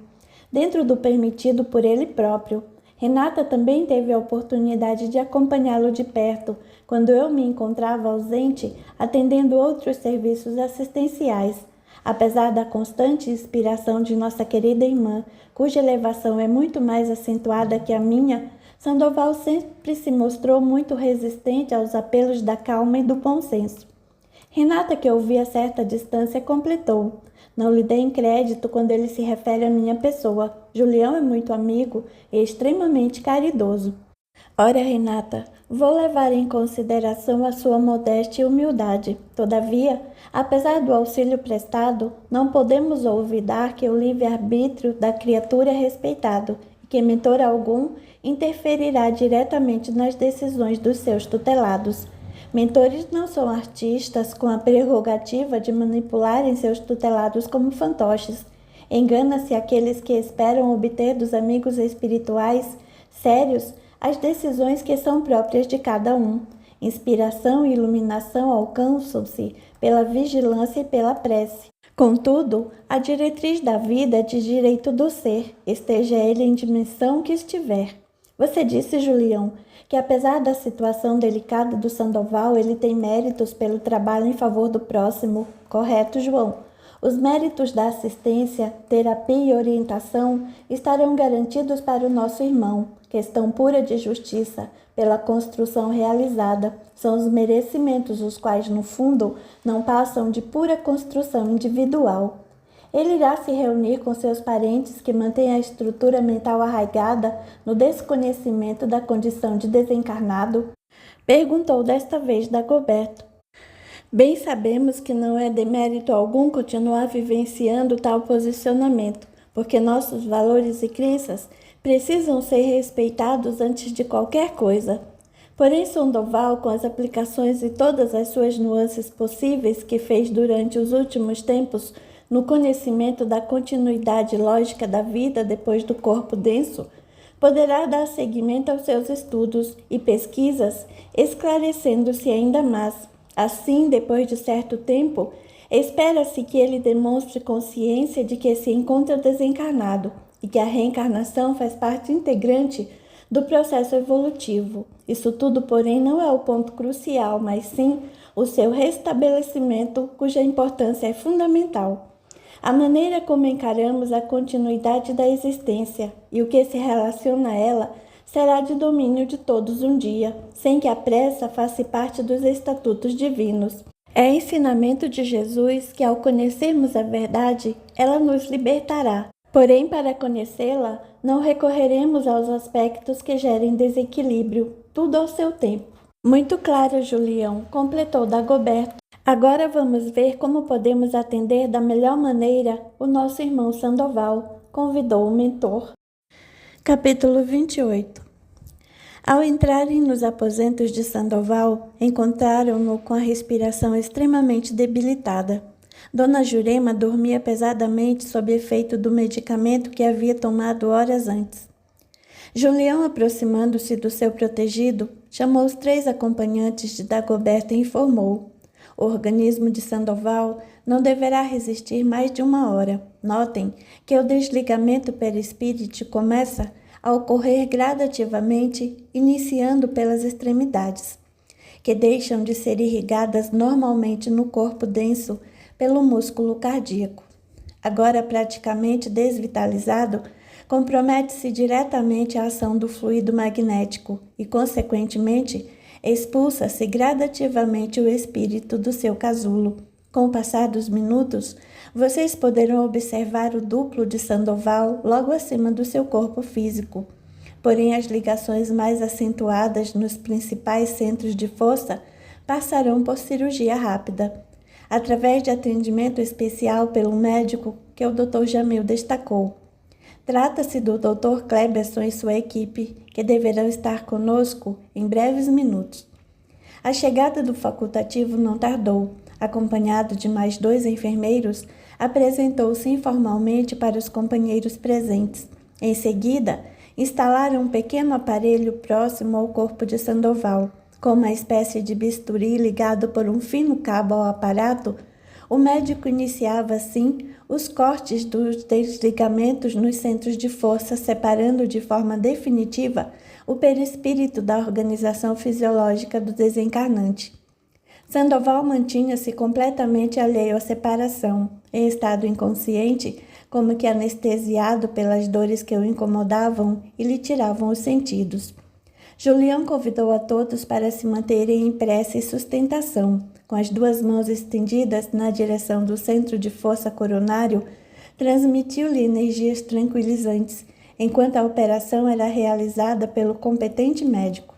dentro do permitido por ele próprio. Renata também teve a oportunidade de acompanhá-lo de perto, quando eu me encontrava ausente, atendendo outros serviços assistenciais. Apesar da constante inspiração de nossa querida irmã, cuja elevação é muito mais acentuada que a minha, Sandoval sempre se mostrou muito resistente aos apelos da calma e do bom senso. Renata, que ouvia a certa distância, completou: não lhe deem crédito quando ele se refere à minha pessoa. Julião é muito amigo e extremamente caridoso. Ora, Renata, vou levar em consideração a sua modéstia e humildade. Todavia, apesar do auxílio prestado, não podemos olvidar que o livre-arbítrio da criatura é respeitado e que mentor algum interferirá diretamente nas decisões dos seus tutelados. Mentores não são artistas com a prerrogativa de manipularem seus tutelados como fantoches. Engana-se aqueles que esperam obter dos amigos espirituais sérios as decisões que são próprias de cada um. Inspiração e iluminação alcançam-se pela vigilância e pela prece. Contudo, a diretriz da vida é de direito do ser, esteja ele em dimensão que estiver. Você disse, Julião, que apesar da situação delicada do Sandoval, ele tem méritos pelo trabalho em favor do próximo. Correto, João? Os méritos da assistência, terapia e orientação estarão garantidos para o nosso irmão. Questão pura de justiça, pela construção realizada. São os merecimentos, os quais, no fundo, não passam de pura construção individual. Ele irá se reunir com seus parentes que mantêm a estrutura mental arraigada no desconhecimento da condição de desencarnado? Perguntou desta vez Dagoberto. Bem sabemos que não é demérito algum continuar vivenciando tal posicionamento, porque nossos valores e crenças precisam ser respeitados antes de qualquer coisa. Porém, Sandoval, com as aplicações e todas as suas nuances possíveis que fez durante os últimos tempos, no conhecimento da continuidade lógica da vida depois do corpo denso, poderá dar seguimento aos seus estudos e pesquisas, esclarecendo-se ainda mais. Assim, depois de certo tempo, espera-se que ele demonstre consciência de que se encontra desencarnado e que a reencarnação faz parte integrante do processo evolutivo. Isso tudo, porém, não é o ponto crucial, mas sim o seu restabelecimento, cuja importância é fundamental. A maneira como encaramos a continuidade da existência e o que se relaciona a ela será de domínio de todos um dia, sem que a pressa faça parte dos estatutos divinos. É ensinamento de Jesus que, ao conhecermos a verdade, ela nos libertará. Porém, para conhecê-la, não recorreremos aos aspectos que gerem desequilíbrio, tudo ao seu tempo. Muito claro, Julião, completou Dagoberto. Agora vamos ver como podemos atender da melhor maneira o nosso irmão Sandoval, convidou o mentor. Capítulo 28. Ao entrarem nos aposentos de Sandoval, encontraram-no com a respiração extremamente debilitada. Dona Jurema dormia pesadamente sob efeito do medicamento que havia tomado horas antes. Julião, aproximando-se do seu protegido, chamou os 3 acompanhantes de Dagoberto e informou: o organismo de Sandoval não deverá resistir mais de 1 hora. Notem que o desligamento perispírito começa a ocorrer gradativamente, iniciando pelas extremidades, que deixam de ser irrigadas normalmente no corpo denso pelo músculo cardíaco. Agora praticamente desvitalizado, compromete-se diretamente a ação do fluido magnético e, consequentemente, expulsa-se gradativamente o espírito do seu casulo. Com o passar dos minutos, vocês poderão observar o duplo de Sandoval logo acima do seu corpo físico. Porém, as ligações mais acentuadas nos principais centros de força passarão por cirurgia rápida, através de atendimento especial pelo médico que o Dr. Jamil destacou. Trata-se do Dr. Kleberson e sua equipe, que deverão estar conosco em breves minutos. A chegada do facultativo não tardou. Acompanhado de mais 2 enfermeiros, apresentou-se informalmente para os companheiros presentes. Em seguida, instalaram um pequeno aparelho próximo ao corpo de Sandoval. Com uma espécie de bisturi ligado por um fino cabo ao aparato, o médico iniciava, assim, os cortes dos desligamentos nos centros de força, separando de forma definitiva o perispírito da organização fisiológica do desencarnante. Sandoval mantinha-se completamente alheio à separação, em estado inconsciente, como que anestesiado pelas dores que o incomodavam e lhe tiravam os sentidos. Julião convidou a todos para se manterem em prece e sustentação. Com as 2 mãos estendidas na direção do centro de força coronário, transmitiu-lhe energias tranquilizantes, enquanto a operação era realizada pelo competente médico.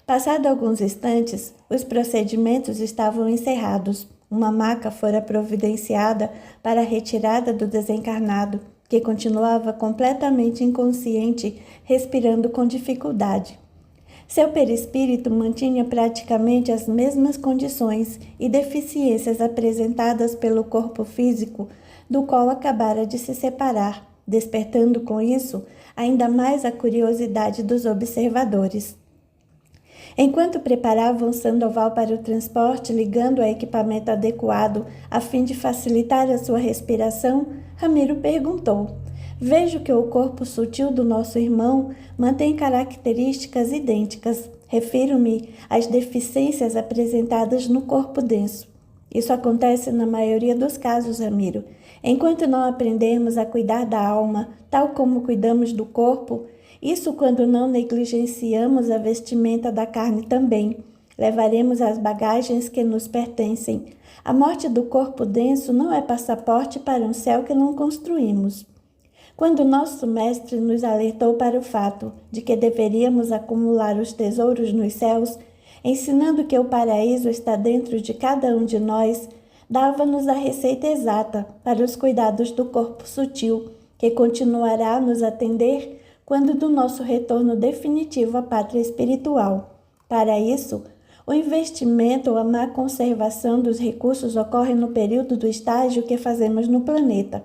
Passado alguns instantes, os procedimentos estavam encerrados. Uma maca fora providenciada para a retirada do desencarnado, que continuava completamente inconsciente, respirando com dificuldade. Seu perispírito mantinha praticamente as mesmas condições e deficiências apresentadas pelo corpo físico do qual acabara de se separar, despertando com isso ainda mais a curiosidade dos observadores. Enquanto preparavam Sandoval para o transporte, ligando o equipamento adequado a fim de facilitar a sua respiração, Ramiro perguntou: "Vejo que o corpo sutil do nosso irmão mantém características idênticas. Refiro-me às deficiências apresentadas no corpo denso. Isso acontece na maioria dos casos, Ramiro. Enquanto não aprendermos a cuidar da alma, tal como cuidamos do corpo, isso quando não negligenciamos a vestimenta da carne também, levaremos as bagagens que nos pertencem. A morte do corpo denso não é passaporte para um céu que não construímos." Quando nosso mestre nos alertou para o fato de que deveríamos acumular os tesouros nos céus, ensinando que o paraíso está dentro de cada um de nós, dava-nos a receita exata para os cuidados do corpo sutil, que continuará a nos atender quando do nosso retorno definitivo à pátria espiritual. Para isso, o investimento ou a má conservação dos recursos ocorre no período do estágio que fazemos no planeta.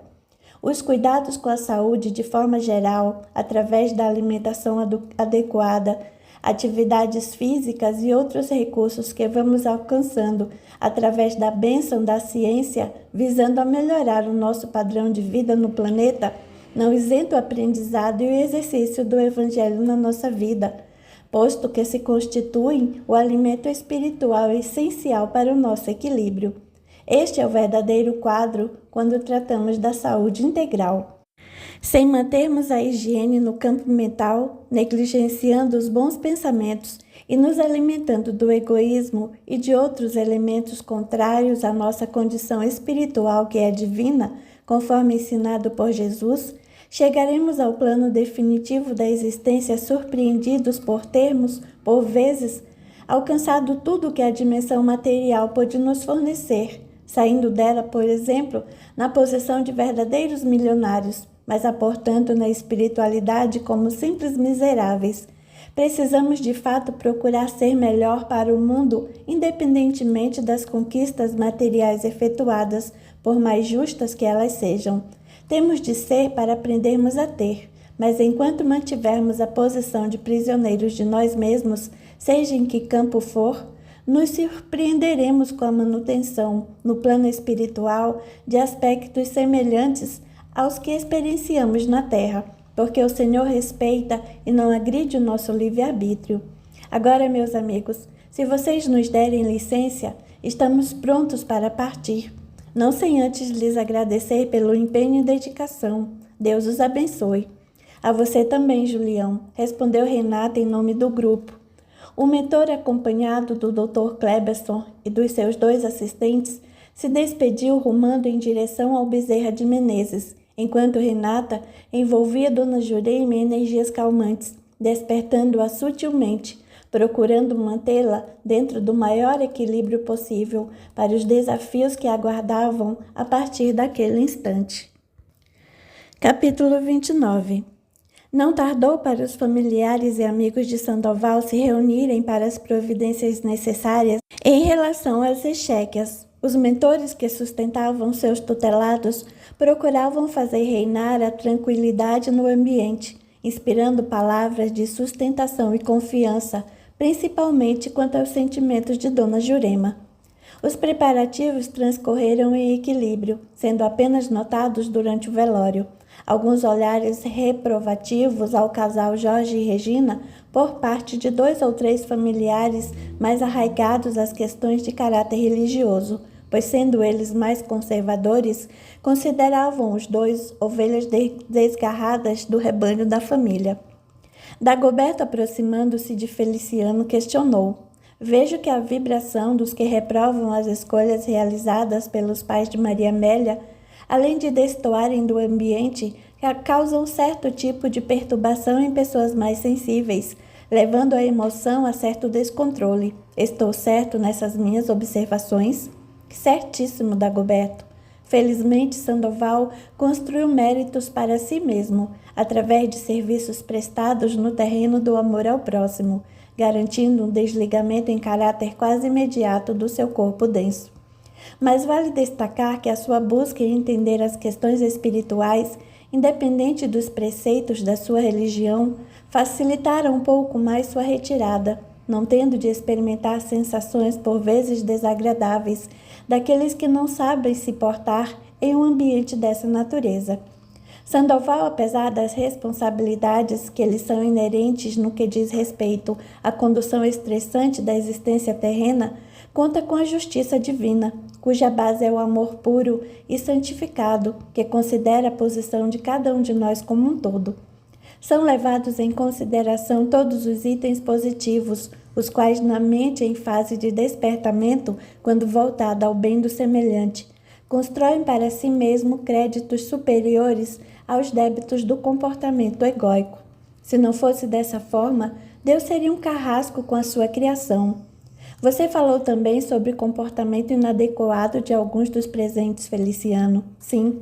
Os cuidados com a saúde de forma geral, através da alimentação adequada, atividades físicas e outros recursos que vamos alcançando através da bênção da ciência, visando a melhorar o nosso padrão de vida no planeta, não isenta o aprendizado e o exercício do Evangelho na nossa vida, posto que se constituem o alimento espiritual essencial para o nosso equilíbrio. Este é o verdadeiro quadro quando tratamos da saúde integral. Sem mantermos a higiene no campo mental, negligenciando os bons pensamentos e nos alimentando do egoísmo e de outros elementos contrários à nossa condição espiritual que é divina, conforme ensinado por Jesus, chegaremos ao plano definitivo da existência surpreendidos por termos, por vezes, alcançado tudo que a dimensão material pode nos fornecer, saindo dela, por exemplo, na posição de verdadeiros milionários, mas aportando na espiritualidade como simples miseráveis. Precisamos de fato procurar ser melhor para o mundo, independentemente das conquistas materiais efetuadas, por mais justas que elas sejam. Temos de ser para aprendermos a ter, mas enquanto mantivermos a posição de prisioneiros de nós mesmos, seja em que campo for, nos surpreenderemos com a manutenção, no plano espiritual, de aspectos semelhantes aos que experienciamos na Terra. porque o Senhor respeita e não agride o nosso livre-arbítrio. Agora, meus amigos, se vocês nos derem licença, estamos prontos para partir. Não sem antes lhes agradecer pelo empenho e dedicação. Deus os abençoe. A você também, Julião, respondeu Renata em nome do grupo. O mentor, acompanhado do Dr. Kleberson e dos seus 2 assistentes, se despediu rumando em direção ao Bezerra de Menezes, enquanto Renata envolvia Dona Jurema em energias calmantes, despertando-a sutilmente, procurando mantê-la dentro do maior equilíbrio possível para os desafios que aguardavam a partir daquele instante. Capítulo 29. Não tardou para os familiares e amigos de Sandoval se reunirem para as providências necessárias em relação às exéquias. Os mentores que sustentavam seus tutelados procuravam fazer reinar a tranquilidade no ambiente, inspirando palavras de sustentação e confiança, principalmente quanto aos sentimentos de Dona Jurema. Os preparativos transcorreram em equilíbrio, sendo apenas notados durante o velório alguns olhares reprovativos ao casal Jorge e Regina por parte de 2 ou 3 familiares mais arraigados às questões de caráter religioso, pois sendo eles mais conservadores, consideravam os 2 ovelhas desgarradas do rebanho da família. Dagoberto, aproximando-se de Feliciano, questionou: vejo que a vibração dos que reprovam as escolhas realizadas pelos pais de Maria Amélia, além de destoarem do ambiente, causam certo tipo de perturbação em pessoas mais sensíveis, levando a emoção a certo descontrole. Estou certo nessas minhas observações? Certíssimo, Dagoberto. Felizmente, Sandoval construiu méritos para si mesmo, através de serviços prestados no terreno do amor ao próximo, garantindo um desligamento em caráter quase imediato do seu corpo denso. Mas vale destacar que a sua busca em entender as questões espirituais, independente dos preceitos da sua religião, facilitaram um pouco mais sua retirada, não tendo de experimentar sensações por vezes desagradáveis daqueles que não sabem se portar em um ambiente dessa natureza. Sandoval, apesar das responsabilidades que lhe são inerentes no que diz respeito à condução estressante da existência terrena, conta com a justiça divina, cuja base é o amor puro e santificado, que considera a posição de cada um de nós como um todo. São levados em consideração todos os itens positivos, os quais na mente em fase de despertamento, quando voltada ao bem do semelhante, constroem para si mesmo créditos superiores aos débitos do comportamento egóico. Se não fosse dessa forma, Deus seria um carrasco com a sua criação. Você falou também sobre o comportamento inadequado de alguns dos presentes, Feliciano. Sim,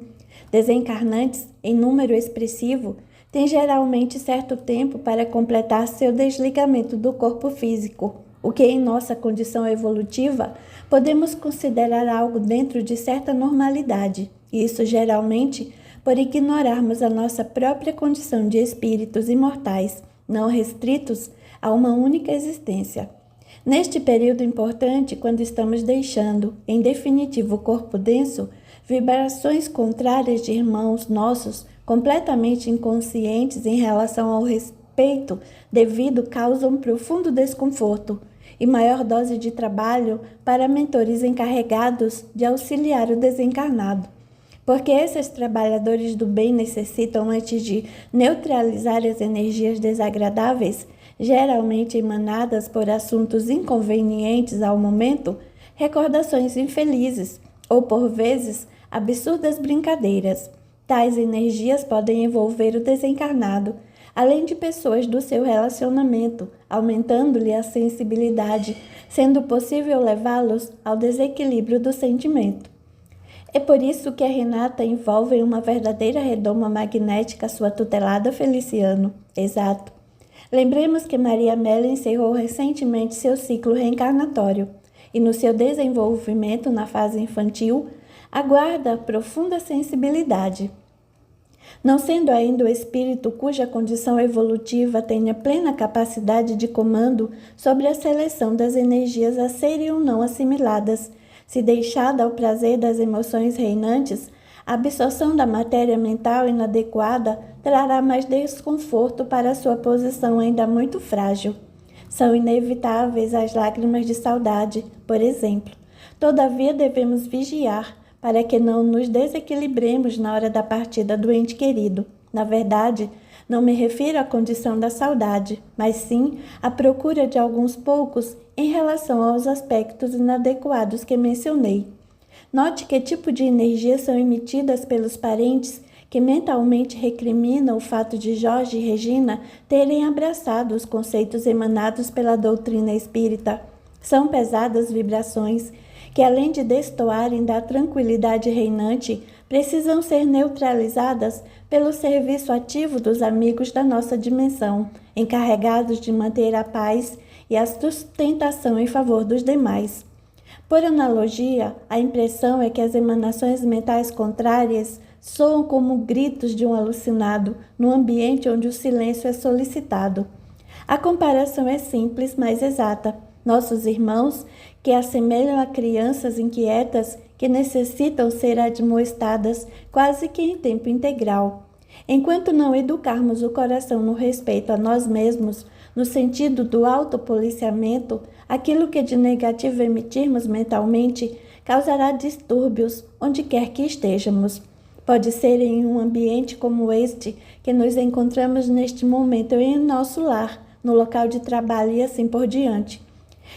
desencarnantes, em número expressivo, têm geralmente certo tempo para completar seu desligamento do corpo físico, o que em nossa condição evolutiva podemos considerar algo dentro de certa normalidade, e isso geralmente por ignorarmos a nossa própria condição de espíritos imortais, não restritos a uma única existência. Neste período importante, quando estamos deixando, em definitivo, o corpo denso, vibrações contrárias de irmãos nossos, completamente inconscientes em relação ao respeito devido, causam profundo desconforto e maior dose de trabalho para mentores encarregados de auxiliar o desencarnado. Porque esses trabalhadores do bem necessitam, antes de neutralizar as energias desagradáveis, geralmente emanadas por assuntos inconvenientes ao momento, recordações infelizes ou, por vezes, absurdas brincadeiras. Tais energias podem envolver o desencarnado, além de pessoas do seu relacionamento, aumentando-lhe a sensibilidade, sendo possível levá-los ao desequilíbrio do sentimento. É por isso que a Renata envolve em uma verdadeira redoma magnética sua tutelada Feliciano. Exato. Lembremos que Maria Amélia encerrou recentemente seu ciclo reencarnatório e no seu desenvolvimento na fase infantil aguarda profunda sensibilidade. Não sendo ainda o espírito cuja condição evolutiva tenha plena capacidade de comando sobre a seleção das energias a serem ou não assimiladas, se deixada ao prazer das emoções reinantes, A absorção da matéria mental inadequada trará mais desconforto para sua posição ainda muito frágil. São inevitáveis as lágrimas de saudade, por exemplo. Todavia, devemos vigiar para que não nos desequilibremos na hora da partida do ente querido. Na verdade, não me refiro à condição da saudade, mas sim à procura de alguns poucos em relação aos aspectos inadequados que mencionei. Note que tipo de energias são emitidas pelos parentes que mentalmente recriminam o fato de Jorge e Regina terem abraçado os conceitos emanados pela doutrina espírita. São pesadas vibrações que, além de destoarem da tranquilidade reinante, precisam ser neutralizadas pelo serviço ativo dos amigos da nossa dimensão, encarregados de manter a paz e a sustentação em favor dos demais. Por analogia, a impressão é que as emanações mentais contrárias soam como gritos de um alucinado num ambiente onde o silêncio é solicitado. A comparação é simples, mas exata. Nossos irmãos, que assemelham a crianças inquietas que necessitam ser admoestadas quase que em tempo integral. Enquanto não educarmos o coração no respeito a nós mesmos, no sentido do autopoliciamento, aquilo que de negativo emitirmos mentalmente causará distúrbios onde quer que estejamos. Pode ser em um ambiente como este que nos encontramos neste momento em nosso lar, no local de trabalho e assim por diante.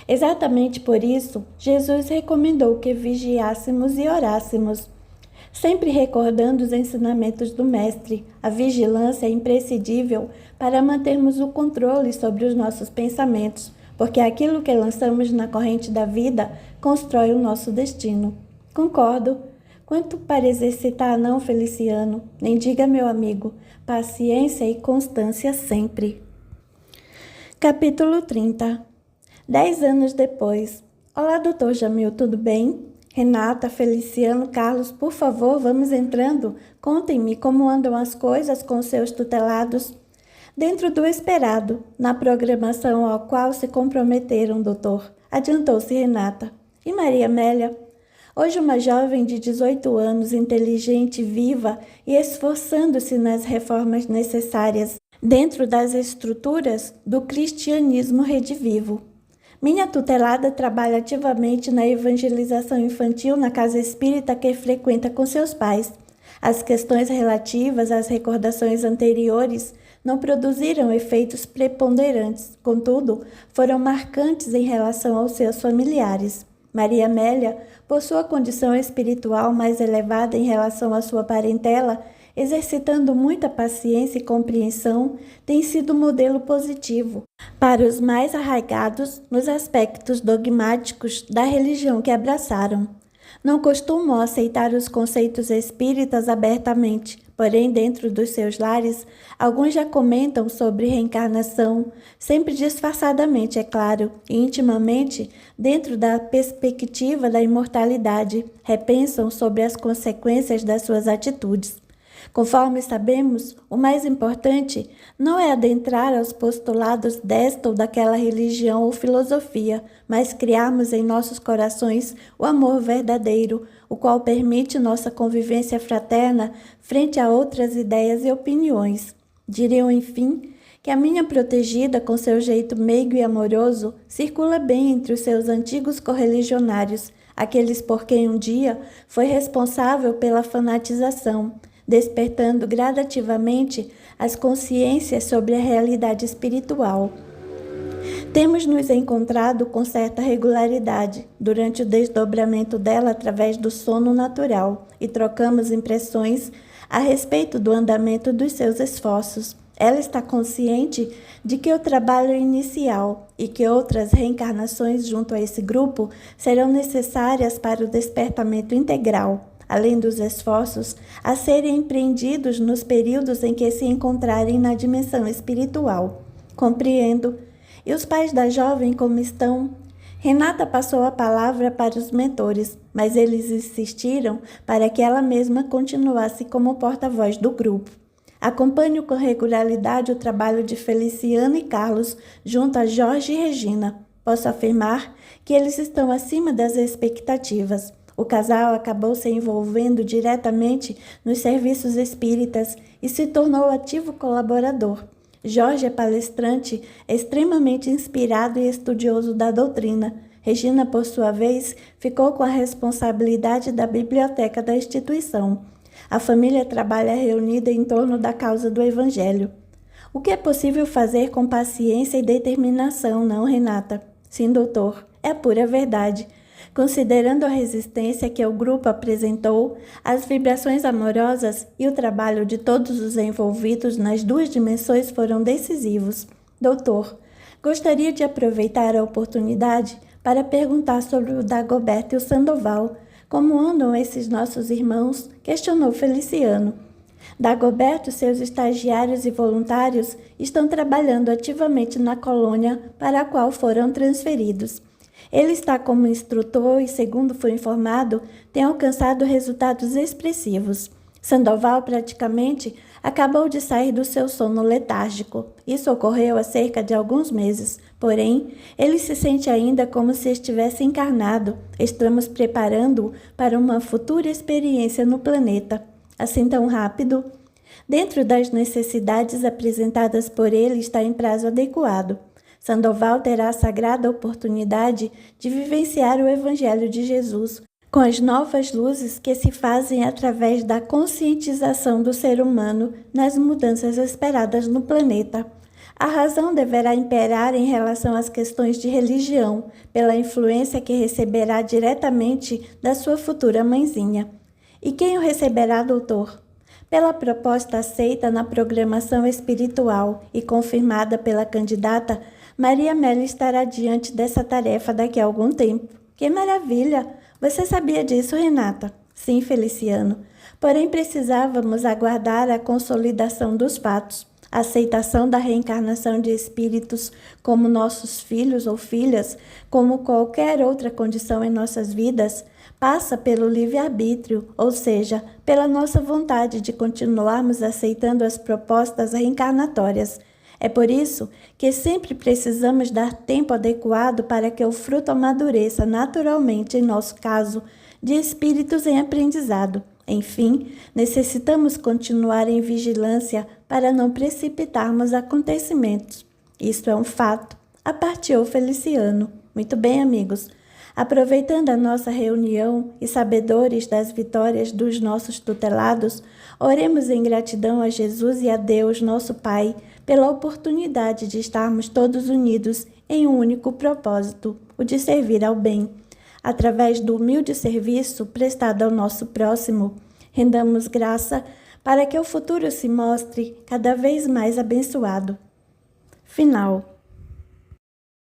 Exatamente por isso, Jesus recomendou que vigiássemos e orássemos, sempre recordando os ensinamentos do Mestre. A vigilância é imprescindível para mantermos o controle sobre os nossos pensamentos, porque aquilo que lançamos na corrente da vida constrói o nosso destino. Concordo. Quanto para exercitar não, Feliciano, nem diga, meu amigo, paciência e constância sempre. Capítulo 30. 10 anos depois. Olá, doutor Jamil, tudo bem? Renata, Feliciano, Carlos, por favor, vamos entrando. Contem-me como andam as coisas com seus tutelados. Dentro do esperado, na programação ao qual se comprometeram, doutor, adiantou-se Renata. E Maria Amélia? Hoje uma jovem de 18 anos, inteligente, viva e esforçando-se nas reformas necessárias dentro das estruturas do cristianismo redivivo. Minha tutelada trabalha ativamente na evangelização infantil na casa espírita que frequenta com seus pais. As questões relativas às recordações anteriores não produziram efeitos preponderantes, contudo, foram marcantes em relação aos seus familiares. Maria Amélia, por sua condição espiritual mais elevada em relação à sua parentela, exercitando muita paciência e compreensão, tem sido modelo positivo para os mais arraigados nos aspectos dogmáticos da religião que abraçaram. Não costumam aceitar os conceitos espíritas abertamente, porém, dentro dos seus lares, alguns já comentam sobre reencarnação, sempre disfarçadamente, é claro, e intimamente, dentro da perspectiva da imortalidade, repensam sobre as consequências das suas atitudes. Conforme sabemos, o mais importante não é adentrar aos postulados desta ou daquela religião ou filosofia, mas criarmos em nossos corações o amor verdadeiro, o qual permite nossa convivência fraterna frente a outras ideias e opiniões. Diriam, enfim, que a minha protegida, com seu jeito meigo e amoroso, circula bem entre os seus antigos correligionários, aqueles por quem um dia foi responsável pela fanatização, despertando gradativamente as consciências sobre a realidade espiritual. Temos nos encontrado com certa regularidade durante o desdobramento dela através do sono natural e trocamos impressões a respeito do andamento dos seus esforços. Ela está consciente de que o trabalho é inicial e que outras reencarnações junto a esse grupo serão necessárias para o despertamento integral, além dos esforços a serem empreendidos nos períodos em que se encontrarem na dimensão espiritual. Compreendo. E os pais da jovem como estão? Renata passou a palavra para os mentores, mas eles insistiram para que ela mesma continuasse como porta-voz do grupo. Acompanho com regularidade o trabalho de Feliciano e Carlos junto a Jorge e Regina. Posso afirmar que eles estão acima das expectativas. O casal acabou se envolvendo diretamente nos serviços espíritas e se tornou ativo colaborador. Jorge é palestrante, extremamente inspirado e estudioso da doutrina. Regina, por sua vez, ficou com a responsabilidade da biblioteca da instituição. A família trabalha reunida em torno da causa do Evangelho. O que é possível fazer com paciência e determinação, não, Renata? Sim, doutor, é a pura verdade. Considerando a resistência que o grupo apresentou, as vibrações amorosas e o trabalho de todos os envolvidos nas duas dimensões foram decisivos. Doutor, gostaria de aproveitar a oportunidade para perguntar sobre o Dagoberto e o Sandoval. Como andam esses nossos irmãos? Questionou Feliciano. Dagoberto e seus estagiários e voluntários estão trabalhando ativamente na colônia para a qual foram transferidos. Ele está como instrutor e, segundo foi informado, tem alcançado resultados expressivos. Sandoval praticamente acabou de sair do seu sono letárgico. Isso ocorreu há cerca de alguns meses. Porém, ele se sente ainda como se estivesse encarnado. Estamos preparando-o para uma futura experiência no planeta. Assim tão rápido? Dentro das necessidades apresentadas por ele está em prazo adequado. Sandoval terá a sagrada oportunidade de vivenciar o Evangelho de Jesus com as novas luzes que se fazem através da conscientização do ser humano nas mudanças esperadas no planeta. A razão deverá imperar em relação às questões de religião, pela influência que receberá diretamente da sua futura mãezinha. E quem o receberá, doutor? Pela proposta aceita na programação espiritual e confirmada pela candidata, Maria Amélia estará diante dessa tarefa daqui a algum tempo. Que maravilha! Você sabia disso, Renata? Sim, Feliciano. Porém, precisávamos aguardar a consolidação dos fatos. A aceitação da reencarnação de espíritos como nossos filhos ou filhas, como qualquer outra condição em nossas vidas, passa pelo livre-arbítrio, ou seja, pela nossa vontade de continuarmos aceitando as propostas reencarnatórias. É por isso que sempre precisamos dar tempo adequado para que o fruto amadureça naturalmente, em nosso caso, de espíritos em aprendizado. Enfim, necessitamos continuar em vigilância para não precipitarmos acontecimentos. Isto é um fato. Apartiu Feliciano. Muito bem, amigos. Aproveitando a nossa reunião e sabedores das vitórias dos nossos tutelados, oremos em gratidão a Jesus e a Deus, nosso Pai, pela oportunidade de estarmos todos unidos em um único propósito, o de servir ao bem. Através do humilde serviço prestado ao nosso próximo, rendamos graça para que o futuro se mostre cada vez mais abençoado. Final.